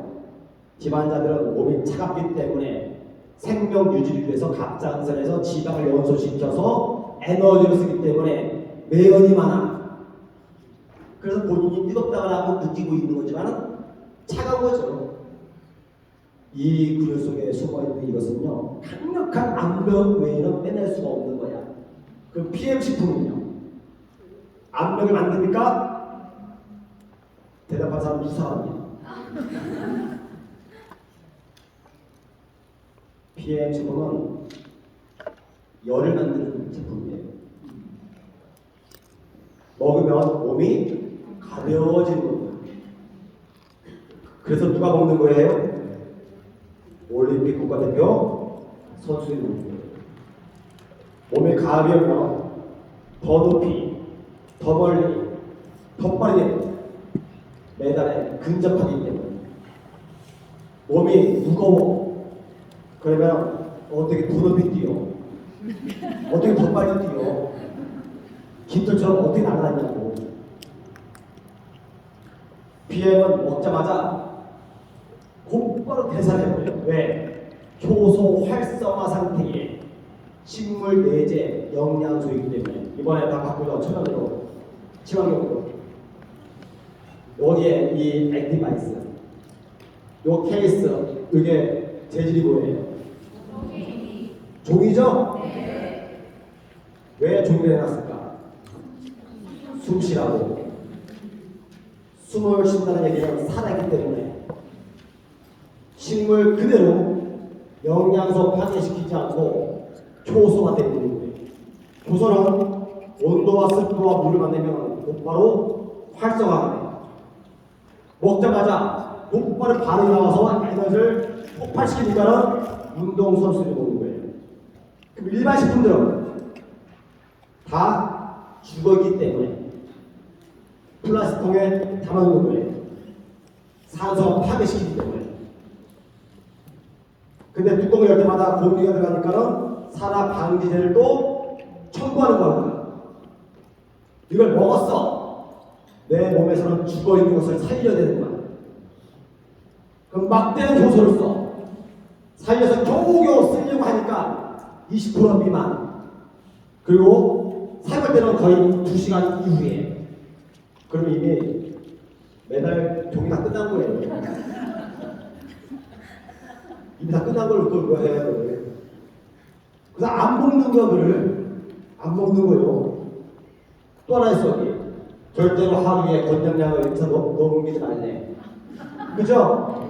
비만자들은 몸이 차갑기 때문에 생명 유지를 위해서 갑상선에서 지방을 연소시켜서 에너지를 쓰기 때문에 매연이 많아. 그래서 본인이 뜨겁다고 느끼고 있는 거지만 차가운 거죠. 이 근육 속에 숨어있는 이것은요, 강력한 압력 외에는 빼낼 수가 없는 거야. 그 PM식품은요, 압력을 만듭니까? 대답한 사람 두 사람이야. PM식품은 열을 만드는 제품이에요. 먹으면 몸이 가벼워지는 겁니다. 그래서 누가 먹는 거예요? 올림픽 국가대표 선수들이 먹는 거예요. 몸이 가벼우면 더 높이, 더 멀리, 더 빠르게 메달에 근접하기 때문에. 몸이 무거워. 그러면 어떻게 더 높이 뛰어? 어떻게 더 빨리 뛰어? 깃털처럼 어떻게 날아다니냐고. BM은 먹자마자 곧바로 대사해버려요. 왜? 효소 활성화 상태에 식물 내재 영양소이기 때문에. 이번에 다 바꾸죠. 천연으로, 친환경으로. 여기에 이 액티바이스, 요 케이스, 이게 재질이 뭐예요? 종이죠? 네. 왜 종이를 해놨을까? 숨 쉬라고. 숨을 쉰다는 얘기는 살아있기 때문에 식물 그대로 영양소 파괴시키지 않고 효소가 되는 거예요. 효소는 온도와 습도와 물을 만나면 곧바로 활성화합니다. 먹자마자 곧바로 반응이 나와서 에너지를 폭발시키니까는 운동선수들이 먹는 거예요. 그럼 일반 식품들은 다 죽어있기 때문에 플라스틱통에 담아놓는 거예요. 산소 파괴시키기 때문에. 근데 뚜껑을 열 때마다 공기가 들어가니까는 산화 방지제를 또 첨부하는 거야. 이걸 먹었어. 내 몸에서는 죽어있는 것을 살려야 되는 거야. 그럼 막대한 효소를 써. 살려서 겨우겨우 쓰려고 하니까 20% 미만. 그리고 사용할 때는 거의 2시간 이후에. 그럼 이미 매달 종이 다 끝난 거예요. 이미 다 끝난 걸 그걸 뭐 해야 돼. 그래서 안 먹는 거를 안 먹는 거요. 또 하나 있어 여기. 절대로 하루에 권장량을 여기서 넘기지 말래. 그죠?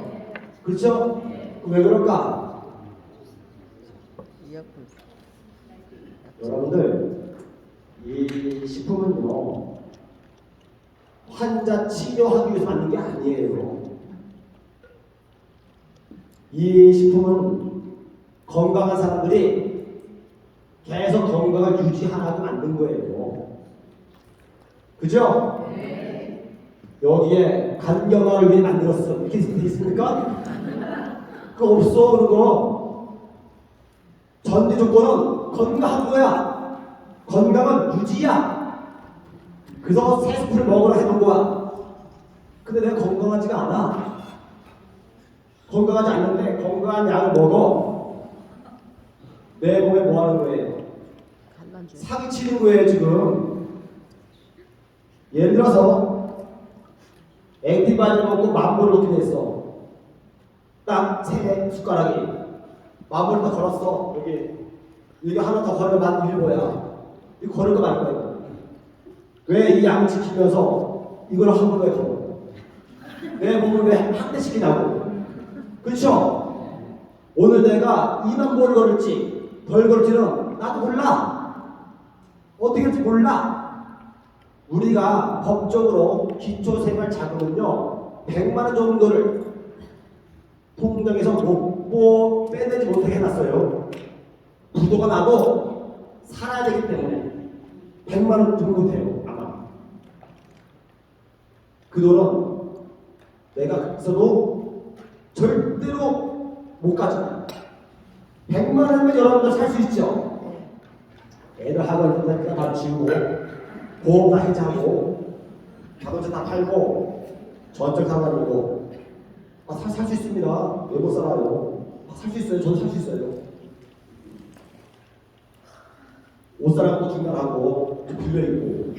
그렇죠? 왜 그럴까? 여러분들 이 식품은요 환자 치료하기 위해서 만든 게 아니에요. 이 식품은 건강한 사람들이 계속 건강을 유지하라고 만든 거예요. 그죠? 네. 여기에 간경화를 위해 만들었어. 이렇게 돼 있습니까? 그거 없어. 그런 거. 전제 조건은 건강한 거야. 건강은 유지야. 그래서 새 스프를 먹으라 해놓은 거야. 근데 내가 건강하지가 않아. 건강하지 않는데 건강한 약을 먹어. 내 몸에 뭐 하는 거예요? 사기치는 거예요 지금. 예를 들어서 액티바이를 먹고 만보를 놓게 됐어. 딱 3숟가락이 만보를 다 걸었어. 여기 하나 더 걸으면 만 1보야. 이거 걸을 거 말 거야. 왜 이 양을 지키면서 이걸 한 번에 걸어? 내 몸을 왜 학대시키냐고. 그렇죠? 오늘 내가 2만 보를 걸을지 덜 걸을지는 나도 몰라. 어떻게 할지 몰라. 우리가 법적으로 기초생활자금은요 100만 원 정도를 통장에서 빼내지 못하게 해놨어요. 부도가 나도 살아야 되기 때문에 100만 원 정도 돼요 아마. 그 돈은 내가 써도 절대로 못 가져가요. 100만 원이면 여러분들 살 수 있죠. 애들 학원 다 지우고 보험 다 해지하고 자동차 다 팔고 전적 다 다니고 살 수 있습니다. 왜 못 살아요? 살 수 있어요. 저는 살 수 있어요. 옷 사람도 중간하고 빌려 있고.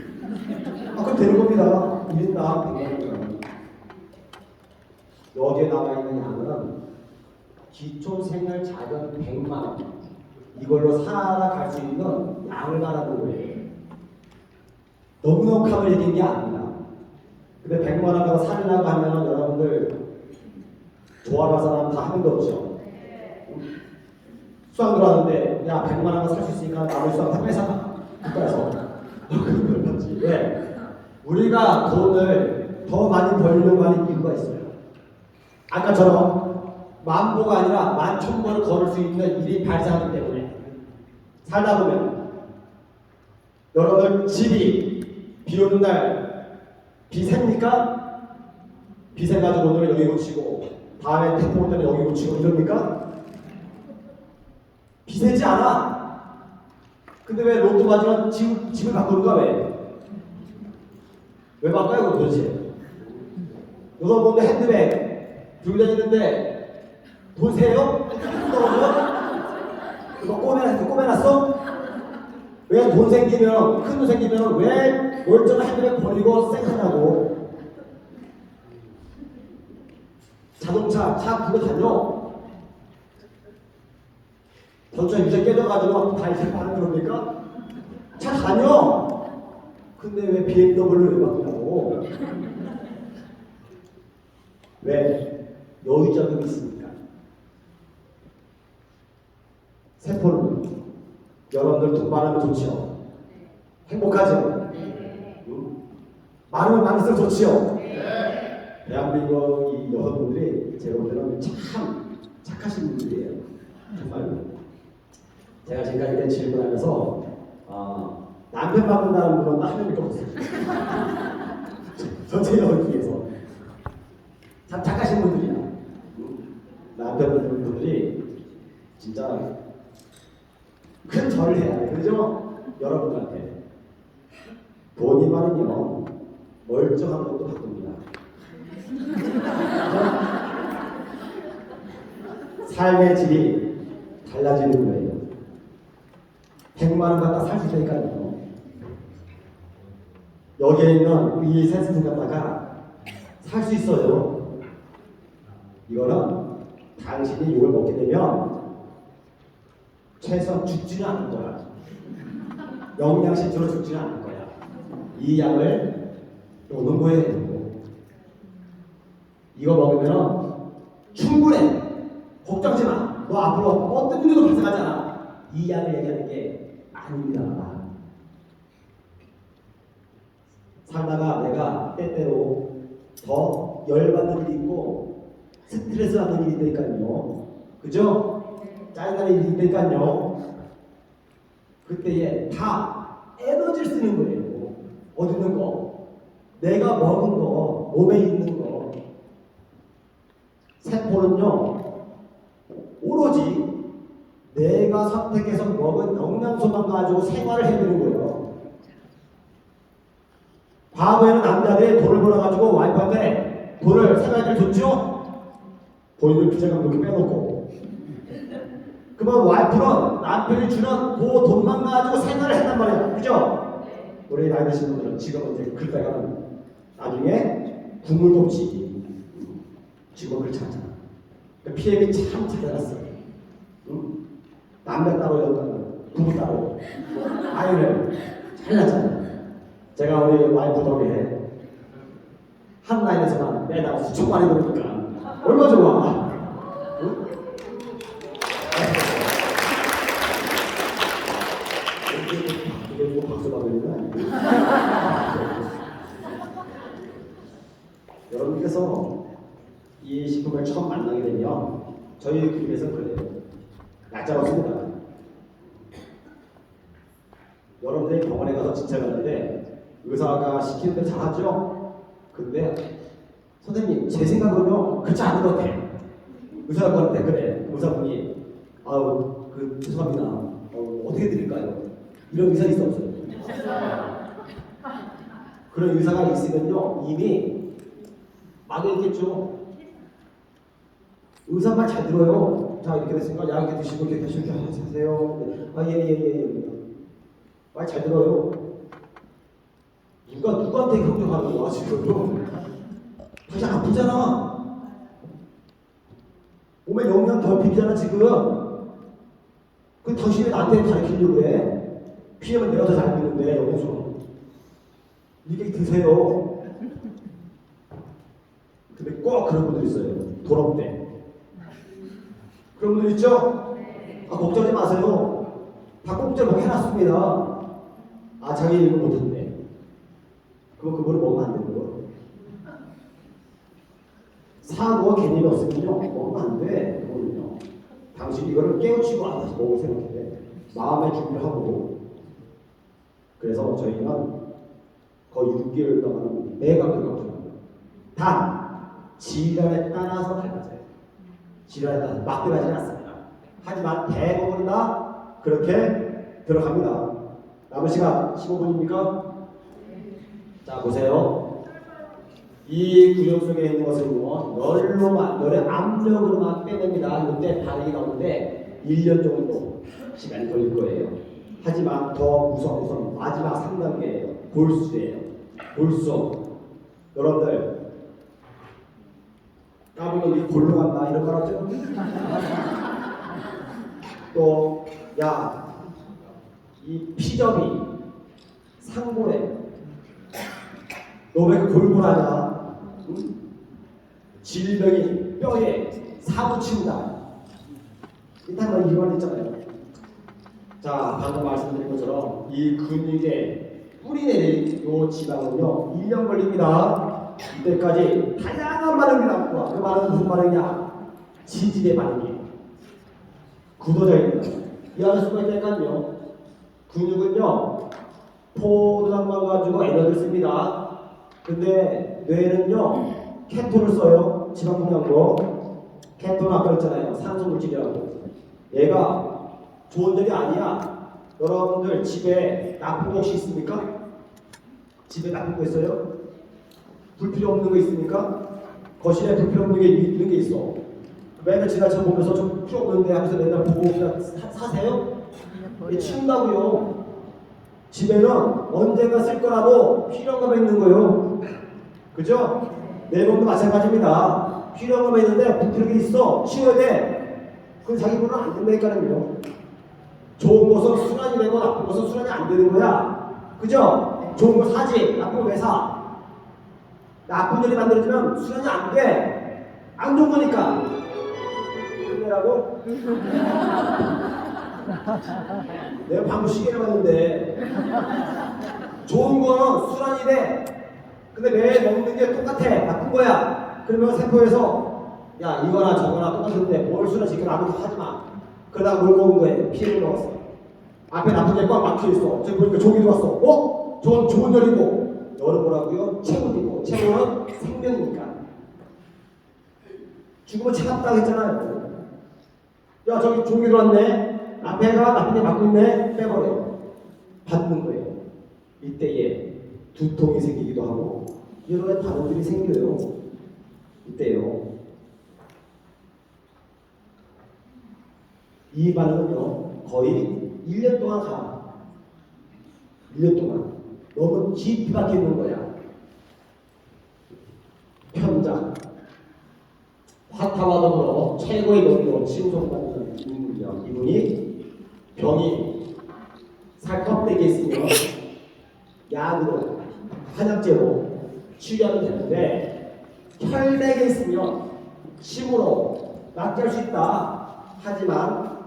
그럼 되는 겁니다. 1인당 100만. 여기에 나와 있는 양은 기초생활자금 100만 원. 이걸로 살아갈 수 있는 양을 말하는 거예요. 너무너무 값을 얘기한 게 아닙니다. 근데 100만 원 가서 살려고 하면 여러분들 좋아할 사람 다 한 명도 없죠. 수학 들어왔는데 야 100만 원 살 수 있으니까 나머지 수학 다 뺏어가. 국가에서. 그걸 받지. 왜? 우리가 돈을 더 많이 벌려고 하는 이유가 있어요. 아까처럼 만보가 아니라 만천보를 걸을 수 있는 일이 발생하기 때문에 살다 보면 여러분들 집이 비 오는 날 비 셉니까? 비 새가지고 오늘은 여기 고치고 다음에 태풍 올 때는 여기 고치고 이럽니까? 비 새지 않아. 근데 왜 로또 맞으면 집을 바꾸는가 왜? 왜 바꿔요 도대체? 요새 보는데 핸드백 들고 다니는데 돈 세요? 그거 꼬매놨어? 왜 돈 생기면 큰 돈 생기면 왜 멀쩡한 핸드백 버리고 쌩하냐고. 자동차 차 굴러 다녀. 자동차 유세 깨져가지고 다 이렇게 파는 겁니까? 차 다녀. 근데 왜 BMW를 왜 바꾸냐고. 왜? 여유자금이 있으니까. 세포는 여러분들 돈 많으면 좋지요. 행복하죠. 많으면 많을수록 좋지요. 대한민국 이 여성분들이 제가 볼 때는 참 착하신 분들이에요. 정말로. 제가 지금까지 된 질문하면서 남편 바꾼다는 분은 딱 한 명밖에 없어요. 전체 여성 중에서 참 착하신 분들이야. 남편 분들이 진짜 큰 절을 해야 돼. 그죠? 여러분들한테 돈이 많으면 멀쩡한 것도 바꿉니다. 삶의 질이 달라지는 거예요. 100만 원 갖다 살 수 있으니까요. 여기에 있는 이 세스틴 갖다가 살 수 있어요. 이거는 당신이 이걸 먹게 되면 최소한 죽지는 않을 거야. 영양실조로 죽지는 않을 거야. 이 약을 노는 거예요. 이거 먹으면 충분해. 걱정하지 마. 너 앞으로 어떤 문제도 발생하지 않아. 이 약을 얘기하는 게 아닙니다. 살다가 내가 때때로 더 열받는 일이 있고 스트레스 받는 일이 있다니까요. 그죠? 짜증나는 일이 있다니까요. 그때에 다 에너지를 쓰는 거예요. 얻는 거, 내가 먹은 거, 몸에 있는 거. 세포는요, 오로지 내가 선택해서 먹은 영양소만 가지고 생활을 해내는 거예요. 과거에는 남자들이 돈을 벌어가지고 와이프한테 돈을 생활비를 줬죠? 본인들 부자금 이렇게 빼놓고. 그러면 와이프는 남편이 주는 그 돈만 가지고 생활을 했단 말이야. 그죠? 우리 나이 드신 분들은 지금은 이제 그러다가 나중에 국물도 없지. 지금은 그렇지 않잖아. PM이 참 잘났어. 응? 남자 따로 여자 따로 부부 따로 아이를 잘났잖아. 제가 우리 와이프 덕에 한 라인에서만 매달 수천만이 넘으니까 얼마 좋아. 응? 이게 뭐 박수 받으려나? 여러분께서 이 식품을 처음 만나게 되면 저희 그룹에서 그래요. 약자가 없습니다. 여러분들이 병원에 가서 진찰 갔는데 의사가 시키는 대로 잘하죠? 근데 선생님 제 생각은요 그렇지 않은 것 같아. 의사가 그런데 그래. 의사분이 아우 죄송합니다. 어떻게 드릴까요? 이런 의사 있어 없어요? 그런 의사가 있으면요 이미 막여있겠죠. 의사 말 잘 들어요. 자 이렇게 됐으니까 약 이렇게 드시고 이렇게 하시고 이렇게 하세요. 아 예. 말 잘 들어요. 누구한테 협력하는 거야 지금? 다시 아프잖아. 몸에 영양 결핍이잖아 지금. 그 당신이 나한테 가르치려고 그래. 피하면 내가 더 잘 먹는데 영양소. 이게 드세요. 근데 꼭 그런 분들 있어요. 돌아올 그런 분들 있죠? 아, 걱정하지 마세요. 닭공짜 뭐 해놨습니다. 아, 자기 이거 못했네. 그럼 그거를 먹으면 안 되는 거. 사고가 개념이 없으면요, 먹으면 안 돼. 그거는요. 당신 이거를 깨우치고 안 다시 먹을 생각해. 마음의 준비를 하고. 그래서 저희는 거의 6개월 동안 매각 들어갑니다. 단, 질환에 따라서 달라져요. 질환에 따라서 막 들어가지 않습니다. 하지만 대부분 다 그렇게 들어갑니다. 남은 시간 15분입니까? 자, 보세요. 이 구조 속에 있는 것은요, 열의 압력으로만 빼냅니다. 이때 반응이 나오는데 1년 정도 시간이 걸릴 거예요. 하지만 더 무서운 것은 마지막 3단계예요. 골수예요. 골수. 여러분들, 까불면 이 골로 간다 이런 거 알았죠? 또, 야, 이 피점이 상고래. 너 왜 골골하냐? 응? 질병이 뼈에 사무친다. 이딴 이런 있잖아요. 자, 방금 말씀드린 것처럼 이 근육에 뿌리 내린 요 지방은요 1년 걸립니다. 이때까지 다양한 반응이 나옵니다. 그 반응은 무슨 반응이냐? 지질의 반응이에요. 굳어져 있는 이해할 수가 있다니까요. 근육은요 포도당만 가지고 에너지를 씁니다. 근데 뇌는요 케톤을 써요. 지방분해하고 케톤 아까 했잖아요. 산소물질이라고. 얘가 좋은 적이 아니야. 여러분들 집에 나쁜 거 혹시 있습니까? 집에 나쁜 거 있어요? 불필요 없는 거 있습니까? 거실에 불필요 없는 게 있는 게 있어. 맨날 지나쳐 보면서 좀 필요 없는데 하면서 맨날 보고 그냥 사세요? 이게 치운다고요. 집에는 언젠가 쓸 거라도 필요한 것만 있는 거예요. 그죠? 내 몸도 마찬가지입니다. 필요한 것만 있는데 불필요한 게 있어. 치워야 돼. 그건 자기 몸은 안 된다니까요. 좋은 것은 순환이 되고 나쁜 것은 순환이 안 되는 거야. 그죠? 좋은 거 사지. 나쁜 거 왜 사? 나쁜 일이 만들어지면 순환이 안 돼. 안 좋은 거니까. 힘내라고? 내가 방금 시계를 봤는데 좋은 거는 순환이 돼. 근데 매일 먹는 게 똑같아. 나쁜 거야. 그러면 세포에서 야 이거나 저거나 똑같은데 뭘 순환시켜 나도 하지 마. 그러다가 뭘 먹은 거예요? 피해를 먹었어. 앞에 나쁜 게 꽉 막혀 있어. 저기 보니까 종이 들어왔어. 어? 저건 좋은 열이고. 너는 뭐라고요? 체온이고. 체온은 생명이니까. 죽으면 차갑다고 했잖아요. 야 저기 종이 들어왔네. 앞에가 나쁜 게 막고 있네. 빼버려. 받는 거예요. 이때에 두통이 생기기도 하고 여러 가지 반응들이 생겨요. 이때요. 이 반응은요 거의 1년 동안 가. 1년 동안 너무 깊이 박혀 있는 거야. 편작 화타와 더불어 최고의 명의로 칭송받는 인물이요. 이분이 병이 살껍데기에 있으면 약으로 한약재로 치료하면 되는데 혈맥에 있으면 침으로 낫게 할 수 있다. 하지만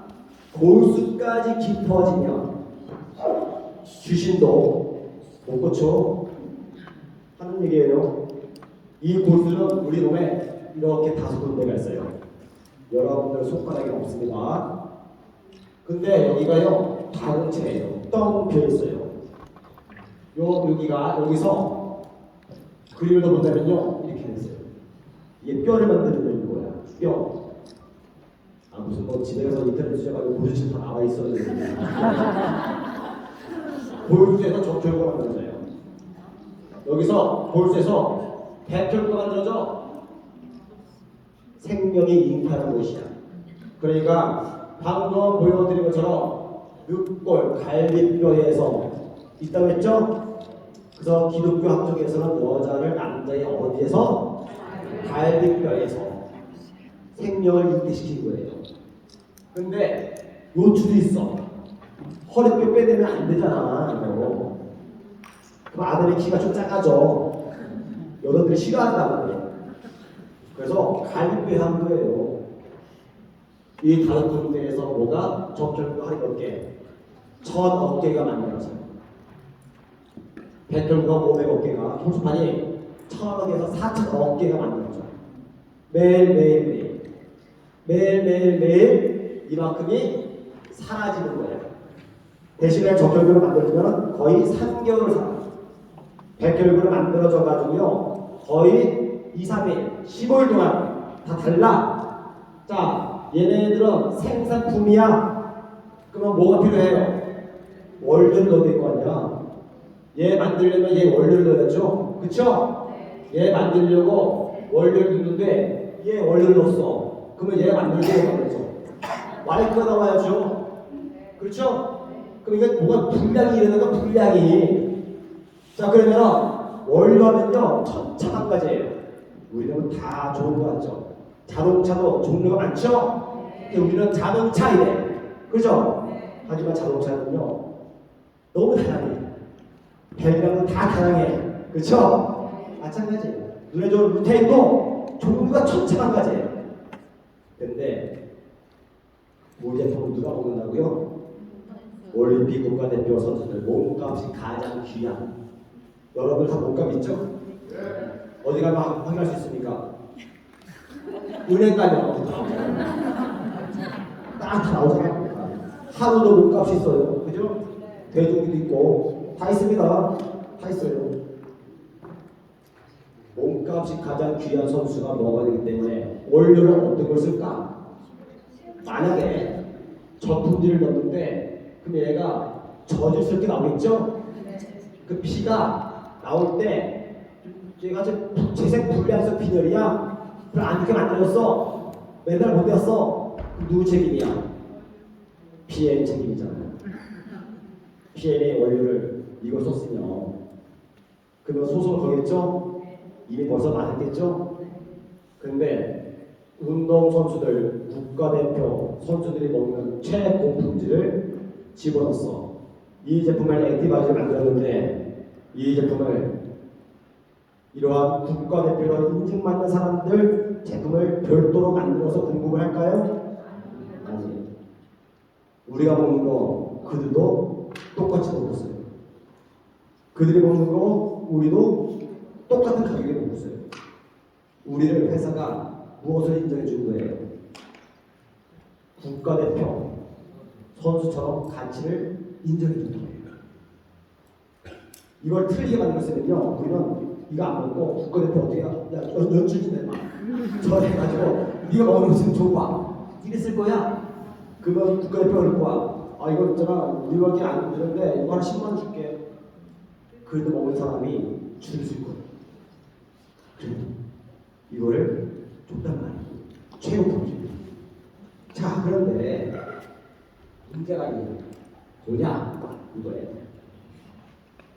골수까지 깊어지면 귀신도 못 고쳐 하는 얘기예요. 이 골수는 우리 몸에 이렇게 5군데가 있어요. 여러분들 손가락에 없습니다. 근데 여기가요 다공체예요. 뻥 비어 있어요. 여기서 그림을 본다면요 이렇게 됐어요. 이게 뼈를 만드는 거야. 뼈. 아 무슨 뭐 집에 가서 인터넷 수정하고 보여주신 다 나와 있었는데 골수에서 적혈구가 만들어져요. 여기서 골수에서 백혈구가 만들어져. 생명이 잉태하는 곳이야. 그러니까 방금 보여드린 것처럼 육골, 갈비뼈에서 있다고 했죠? 그래서 기독교 학쪽에서는 여자를 남자의 어디에서? 갈비뼈에서 생명을 잉태시킨 거예요. 근데 요추도 있어. 허리뼈 빼내면 안 되잖아. 이거. 그럼 아들의 키가 좀 작아져. 여자들이 싫어한단 말이에요. 그래서 갈비뼈에 한 거예요. 이 다른 군대에서 뭐가 적혈구가 하루 몇 개? 1000어깨가 만들어져요. 백혈구가 500어깨가 형수판이 1000어깨에서 4000어깨가 만들어져요. 매일 이만큼이 사라지는 거예요. 대신에 적혈구를 만들어주면 거의 3개월을 살아요. 백혈구를 만들어져 가지고요 거의 2, 3일, 15일 동안 다 달라. 자, 얘네들은 생산품이야. 그러면 뭐가 필요해요? 원료를 넣어야 될 거 아니야. 얘 만들려면 얘 원료를 넣어야죠. 그쵸? 얘 만들려고 원료를 넣는데 얘 원료를 넣었어. 그러면 얘 만들려고 만들죠. 마이크가 나와야죠. 그렇죠? 그럼 이게 뭐가 분량이 이러는 거 분량이. 자, 그러면 원료하면요 천차만가지예요. 우리는 다 좋은 거 같죠. 자동차도 종류가 많죠. 근데 우리는 자동차 이래. 그죠? 하지만 자동차는요 너무 다양해. 벨이랑은 다 다양해. 그쵸? 마찬가지예요. 눈에 좋은 루테인도 종류가 천차만가지예요. 근데 우리 제품을 누가 먹는다고요? 올림픽 국가대표 선수들 몸값이 가장 귀한. 여러분들 다 몸값 있죠? 어디 가면 확인할 수 있습니까? 은행 가면 딱 나오잖아. 하루도 몸값이 있어요. 그죠? 대중기도 있고 다 있습니다. 다 있어요. 몸값이 가장 귀한 선수가 뭐가 되기 때문에 원료를 어떤 걸 쓸까? 만약에 저품질을 넣는데 그럼 얘가 저질스럽게 나오겠죠? 그 피가 나올 때 얘가 재생 불량성 빈혈이야. 그걸 안 좋게 만들었어. 맨날 못 되었어. 누구 책임이야? PM 책임이잖아요. PM의 원료를 이걸 썼으면 그러면 소송을 걸겠죠? 이미 벌써 맞았겠죠? 근데 운동선수들, 국가대표 선수들이 먹는 최고품질을 집어넣었어. 이 제품을 액티바이저를 만들었는데 이 제품을 이러한 국가대표로 인증받는 사람들 제품을 별도로 만들어서 공급을 할까요? 아니. 우리가 먹는 거 그들도 똑같이 먹고 있어요. 그들이 먹는 거 우리도 똑같은 가격에 먹고 있어요. 우리를 회사가 무엇을 인정해 준 거예요? 국가대표 선수처럼 가치를 인정해 준 거예요. 이걸 틀리게 만들었으면요 우리는 이거 안 먹고 국가대표 어떻게 연출진대 막 저래가지고 네가 먹는 것은 좋아 이랬을 거야. 그러면 국가대표가 그럴 거야. 아 이거 있잖아 이거밖에 안 되는데 이거 하나 10만 원 줄게. 그래도 먹는 사람이 줄을 수 있거든. 이거를 줬단 말이야. 최고 품질. 자, 그런데 문제가 뭐냐 이거예요.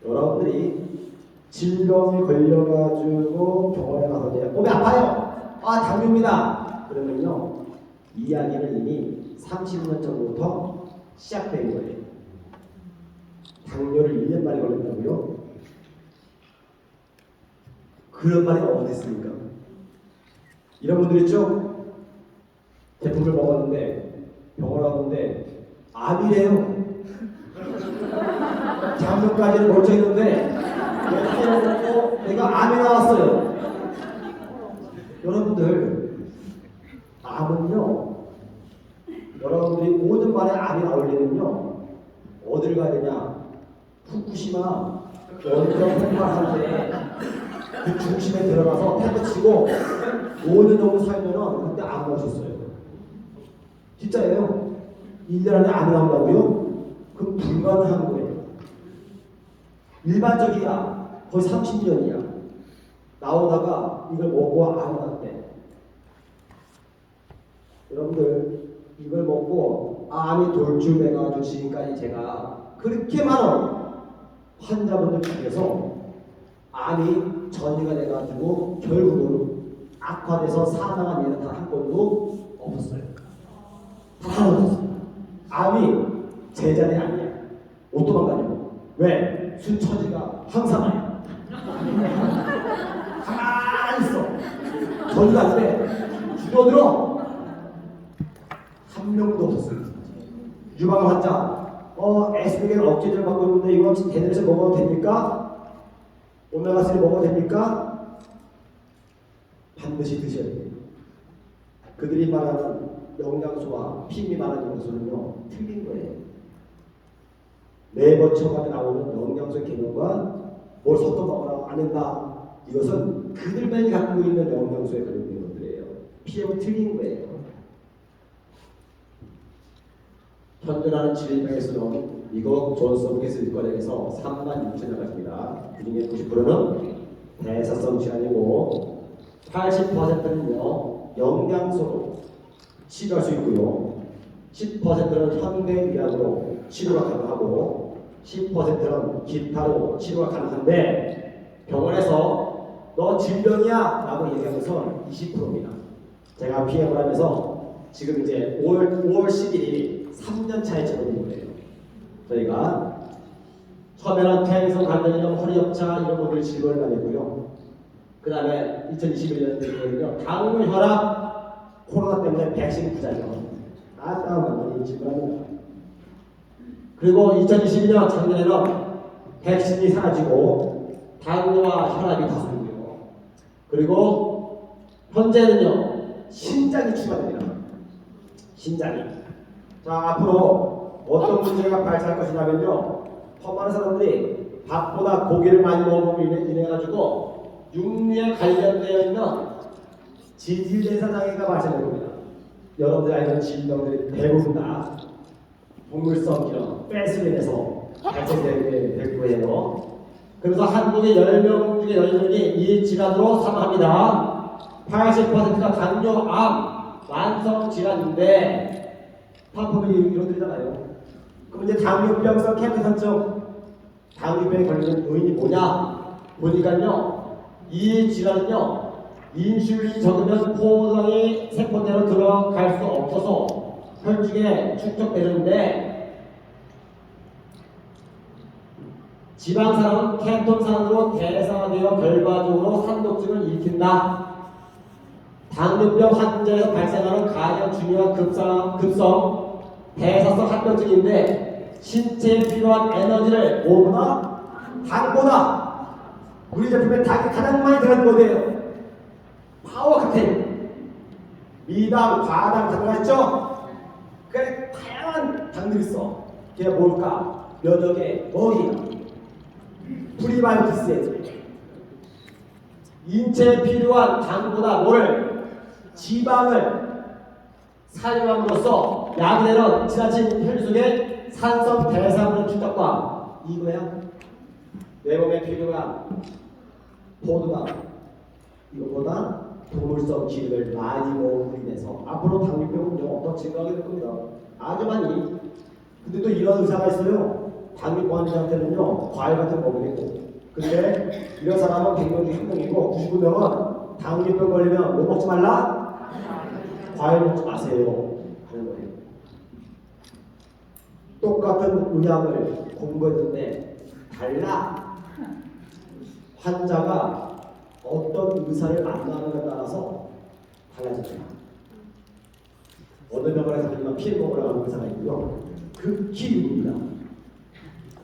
여러분들이 질병에 걸려가지고 병원에 가서 몸이 아파요. 아 당뇨입니다. 그러면요 이야기는 이미 30년 전부터 시작된 거예요. 당뇨를 1년 만에 걸린다고요? 그런 말이 어디 있습니까? 이런 분들 있죠? 제품을 먹었는데 병원 왔는데 암이래요. 작년까지는 멀쩡했는데 내가 암이 나왔어요. 여러분들 암은요 여러분들이 모든 말에 암이 나오려면요 어딜 가야 되냐? 후쿠시마 원전 폭발하는데 그 중심에 들어가서 탱크 치고 5년 정도 살면은 그때 암 나올 수 있어요. 진짜예요. 1년 안에 암이 나온다고요? 그럼 불가능한 거예요. 일반적이야. 거의 30년이야. 나오다가 이걸 먹고 암이 났대. 여러분들 이걸 먹고 암이 돌출돼가지고 지금까지 제가 그렇게 많은 환자분들 중에서 암이 전이가 돼가지고 결국은 악화돼서 사망한 예는 단 한 번도 없었어요. 단 한 번도 없었어요. 암이 제자리 아니야. 못 도망가요. 왜? 수처지가 항상 아니야. 가만히 있어. 전이가 안 돼. 주저들어. 한 명도 없었어요. 유방 환자, 에스피겐 억제제를 받고 있는데 이거 대뇌에서 먹어도 됩니까? 오메가3 먹어도 됩니까? 반드시 드셔야 돼요. 그들이 말하는 영양소와 피임이 말하는 것은요 틀린 거예요. 네번 처방에 나오는 영양소 개념과 뭘 섞어 먹어라 안 된다. 이것은 그들만이 갖고 있는 영양소의 그런 것들이에요. 피임은 틀린 거예요. 현존하는 질병에서는 미국 존스홉킨스 일과대에서 3만 6천여 가지입니다. 그중에 90%는 대사성 질환이고 80%는요 영양소로 치료할 수 있고요. 10%는 현대의학으로 치료가 가능하고 10%는 기타로 치료가 가능한데 병원에서 너 질병이야 라고 얘기하면서 20%입니다. 제가 PM을 하면서 지금 이제 5월 10일이 3년 차에 접어든 거예요. 저희가 처음에는 퇴행성 관절염, 허리협차 이런 분들 진료를 많이 했고요. 그 다음에 2021년도에는요 당뇨, 혈압, 코로나 때문에 백신 부작용 많이 진료합니다. 그리고 2022년 작년에는 백신이 사라지고 당뇨와 혈압이 다수고요. 그리고 현재는요 신장이 추가됩니다. 신장이. 자 앞으로 어떤 문제가 발생할 것이냐면요 많은 사람들이 밥보다 고기를 많이 먹음으로 인해 가지고 육류에 관련되어 있는 지질대사 장애가 발생할 겁니다. 여러분들이 알는 질병들이 대부분 다 동물성 이런 뺏으로 인해서 발생될 거예요. 그래서 한국의 10명 중에 10명이 이 질환으로 사망합니다. 80%가 당뇨, 암, 만성 질환인데 파품이 이런 데잖아요. 그럼 이제 당뇨병성 캔서증, 당뇨병에 걸리는 요인이 뭐냐? 보니까요, 이 질환은요, 인슐린이 적으면 포도당이 세포내로 들어갈 수 없어서 혈중에 축적되는데 지방산은 케톤산으로 대사되어 결과적으로 산독증을 일으킨다. 당뇨병 환자에서 발생하는 가장 중요한 급성 대사성 합병증인데 신체에 필요한 에너지를 뭐보다? 당보다 우리 제품에 당이 가장 많이 들어간 거예요. 파워 칵테일 미당, 과당 가능하시죠? 그래 다양한 당들이 있어. 그게 뭘까? 면역의 먹이 프리바이오티스 인체에 필요한 당보다 뭐를? 지방을 사용함으로써 야기되는 지나친 혈류 속의 산성 대사물의 축적과 이거야. 내 몸에 필요한 포도당 이것보다 동물성 기름을 많이 먹음으로 인해서 앞으로 당뇨병은요 더 증가하게 될 겁니다. 아주 많이. 근데 또 이런 의사가 있어요. 당뇨병 환자한테는요 과일 같은 거 먹으겠고. 근데 이런 사람은 100명 중에 1명이고 99명은 당뇨병 걸리면 뭐 먹지 말라? 과일 먹지 마세요 하는 거예요. 똑같은 의학을 공부했는데 달라. 환자가 어떤 의사를 만나느냐에 따라서 달라집니다. 어느 병원에 가면 피해 먹으라고 하는 의사가 있고요. 극히 유입니다.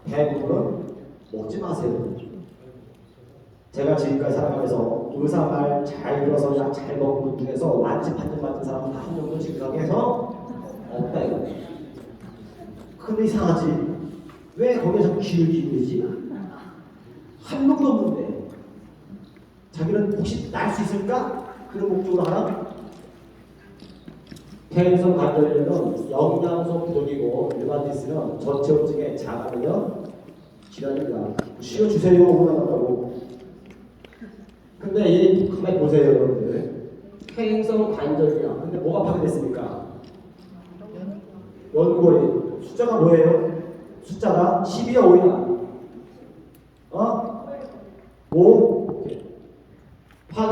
대부분은 먹지 마세요. 제가 지금까지 살아가면서 의사 말 잘 들어서 약 잘 먹는 분 중에서 완치 판정 받은 사람은 다 한 명도 지금까지 해서 없다 이거. 근데 이상하지. 왜 거기서 귀를 기울이지? 한 명도 없는데 자기는 혹시 날 수 있을까? 그런 목적으로 하나? 퇴행성 관절염은 영양소 부족이고 류마티스는 저체온증의 자가면역 질환입니다. 쉬어주세요 오라고. 근데 이 가만히 보세요 여러분들. 퇴행성 관절염. 근데 뭐가 파괴됐습니까? 연골이. 숫자가 뭐예요? 숫자가 10이야 5이야? 5?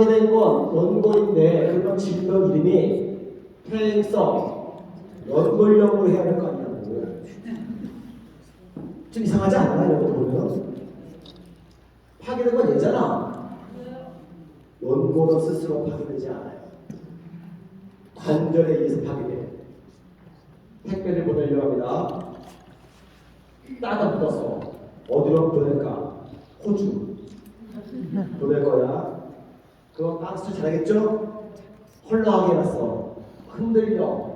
파괴된 건 연골인데 그런 질병 이름이 퇴행성 연골염으로 해야 될 거 아니냐고. 좀 이상하지 않나 이런 거 보면? 파괴된 건 얘잖아. 연골은 스스로 파괴되지 않아요. 관절에 의해서 파괴돼. 택배를 보내려고 합니다. 따다 묻었어. 어디로 보낼까? 호주. 보낼 거야. 그거 박스 잘하겠죠? 헐렁하게 해놨어. 흔들려.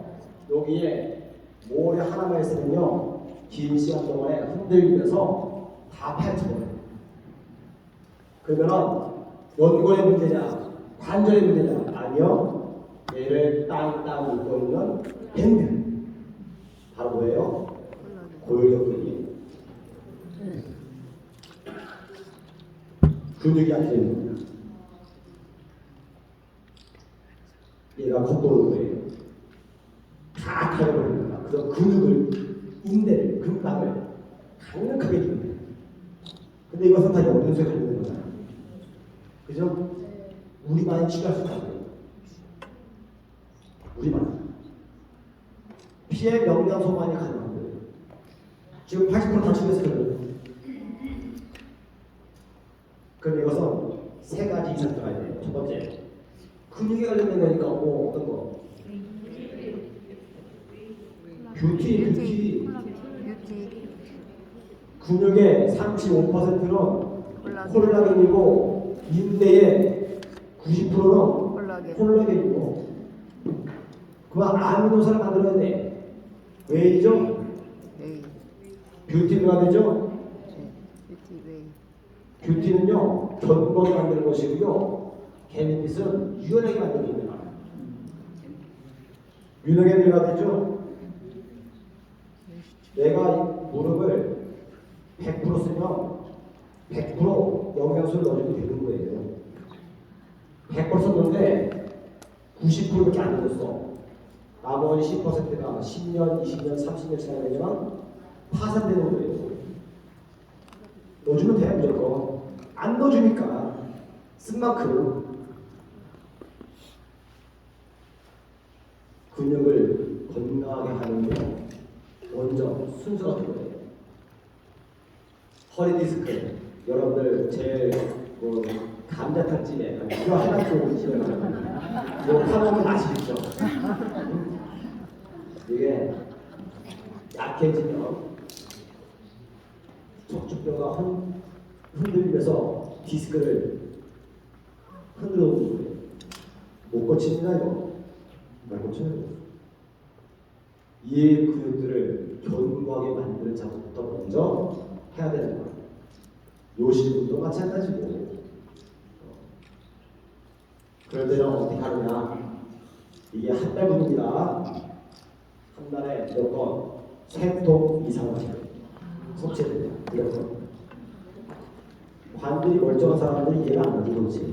여기에 모래 하나만 있으면요, 긴 시간 동안에 흔들리면서 다 파헤쳐버려. 그러면은 연골의 문제냐, 관절의 문제냐? 아니요. 얘를 땅땅 묶고 있는 밴드. 바로 뭐예요? 골격근이에요. 근육이 약해지는 겁니다. 얘가 겉도는 거예요. 다 타려버립니다. 그래서 근육을, 인대를, 근방을 강력하게 줍니다. 근데 이것은 다 염증소에 걸리는 거잖아요. 그죠? 우리만이 치료할 수 있다고요. 우리만. 피해 명령소만이 가능한 거예요. 지금 80%다 치료했어요. 그럼 이것은 세 가지 이상 들어가야 돼요. 첫 번째, 근육에 관련된 거니까 어떤 거? 뷰티. 뷰티. 근육의 35%는 콜라겐이고 인대의 90%는 콜라겐이고 그 아미노산을 만들어야 돼. 왜이죠? 웨이. 뷰티 누가 되죠? 뷰티 웨이. 뷰티는요 견고하게 만드는 것이고요, 개미빛은 유연하게 만드는 겁니다. 유연하게 누가 되죠? 내가 무릎을 100% 쓰면 100% 영양소를 넣어주면 되는 거예요. 100% 썼는데 90%밖에 안 넣었어. 나머지 10%가 10년, 20년, 30년 지나면 파산되는 거예요. 넣어주면 돼, 무조건. 안 넣어주니까 쓴 만큼 근육을 건강하게 하는 게 먼저 순서가 들어요. 허리 디스크, 여러분들 제 감자탕집에 이거 해놨고 집에 가면 이거 파먹으면 아시겠죠? 이게 약해지면 척추뼈가 흔들리면서 디스크를 흔들어 놓는 거예요. 못 고칩니다 이거. 못 고쳐요. 이 근육들을 견고하게 만드는 작업부터 먼저 해야 되는 거예요. 요실금도 마찬가지고. 그럴 때는 어떻게 하느냐? 이게 한 달분입니다. 한 달에 무조건 3통 이상을 섭취해야 돼요. 무조건. 관절이 멀쩡한 사람들이 이해가 안 가지 그렇지.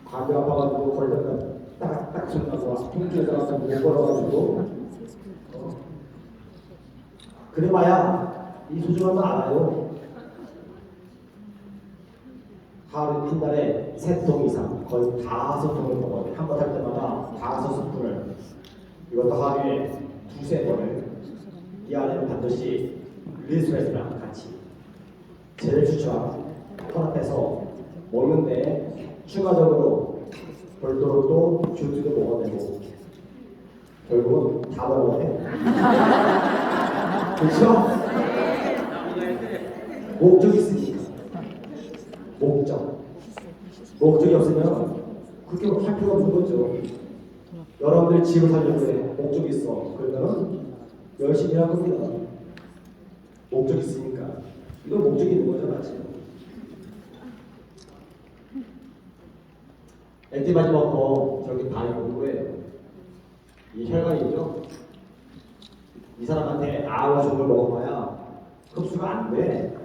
관절 아파가지고 걸렸다 딱딱 손나고 통증에다가 못 걸어가지고 그래봐야 이 소중한 거 알아요. 하루 한 달에 3통 이상, 거의 5통을 먹어야 돼. 한 번 할 때마다 5스푼을. 이것도 하루에 2~3번을. 이 안에는 반드시 글리스레스랑 같이 제일 추천 혼합해서 먹는데 추가적으로 별도로 또 뷰티도 먹어야 되고 결국은 다 먹어야 돼. 그렇죠? 목적이 있으니까. 목적이 없으면 그렇게 할 필요가 없는 거죠. 여러분들이 집을 살려고 해. 목적이 있어. 그러면 열심히 할 겁니다. 목적이 있으니까. 이건 목적이 있는 거죠, 맞지? 엔티바디 먹고 저기 반이 오는 거예요. 이 혈관이죠. 이 사람한테 A와 종을 먹어봐야 흡수가 안 돼.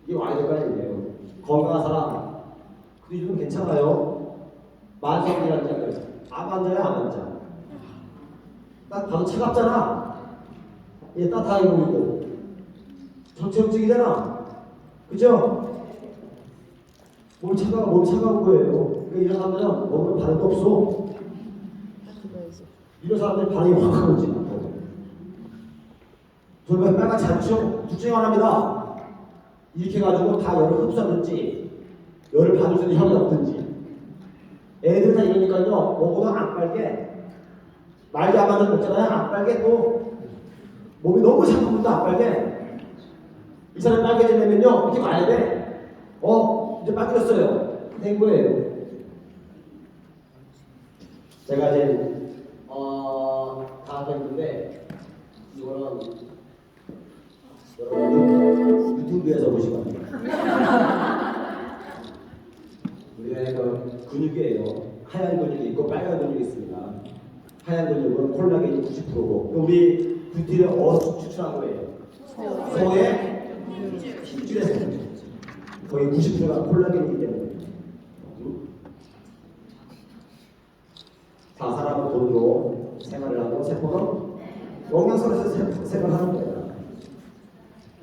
이게 와야 될 거 아니에요. 건강한 사람, 그 기준은 괜찮아요. 만성질 환자들, 암 환자야, 안 환자. 딱 봐도 차갑잖아. 얘 따뜻하게 보이고. 전체적이잖아. 그죠? 몸이 차가운 거예요. 그러니까 이런 사람들은 먹으면 반응도 없어. 들어야지. 이런 사람들 반응이 확 오지. 돌발 빨갛지 않죠? 둘 중에 하나입니다. 이렇게 해가지고 다 열을 흡수하든지 열을 받을 수 있는 혈이 없든지. 애들 다 이러니까요. 먹어도 안 빨개. 말도 안 맞는 먹잖아요. 안 빨개 또. 몸이 너무 차가운 것도 안 빨개. 이 사람 빨개지려면요. 이렇게 말해야 돼. 이제 빨개졌어요. 된 거예요. 제가 이제 다 했는데 이거는 여러분 유튜브에서 보시면 우리가 그 근육이에요. 하얀 근육이 있고 빨간 근육이 있습니다. 하얀 근육은 콜라겐이 90%고 우리 뷰티를 어디서 추출한 거예요? 소의 힘줄에서 거의 90%가 콜라겐이기 때문에. 다 사람은 돈으로 생활을 하고 세포는 영양소에서 생활하는 거예요.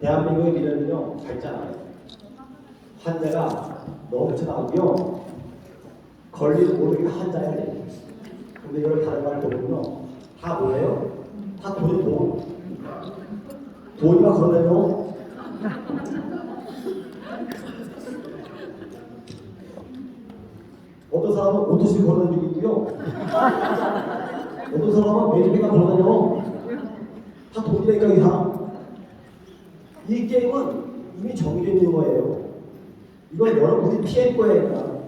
대한민국의 미래는요 밝잖아요. 환자가 넘쳐나고요 걸리도 모르게 환자야 돼. 근데 이걸 다른 말로 보면요 다 뭐예요? 다 돈. 돈이가 그러네요. 어떤 사람은 오토시 걸어다니고요. 어떤 사람은 매니비가 걸어다녀. 다 돈이니까 이 사람. 이 게임은 이미 정해져 있는 거예요. 이건 여러분이 피할 거예요.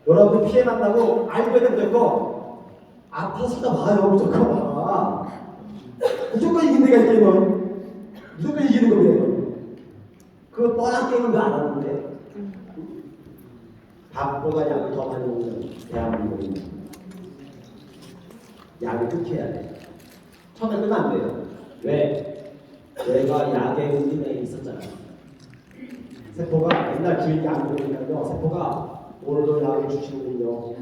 여러분이 피해 난다고 알고 있는 무조건 아파서다 봐요. 무조건 봐. 무조건 이기는 데가 이 게임은. 무조건 이기는 겁니다. 그 뻔한 게임은 왜 안 하는데? 밥보다 약을 더 많이 먹는 대한민국입니다. 약을 끊겨야 돼. 처음에 끊으면 안 돼요. 왜? 내가 약의 의미에 있었잖아요. 세포가 맨날 주인 약을 먹으니까요. 세포가 오늘도 약을 주시는군요.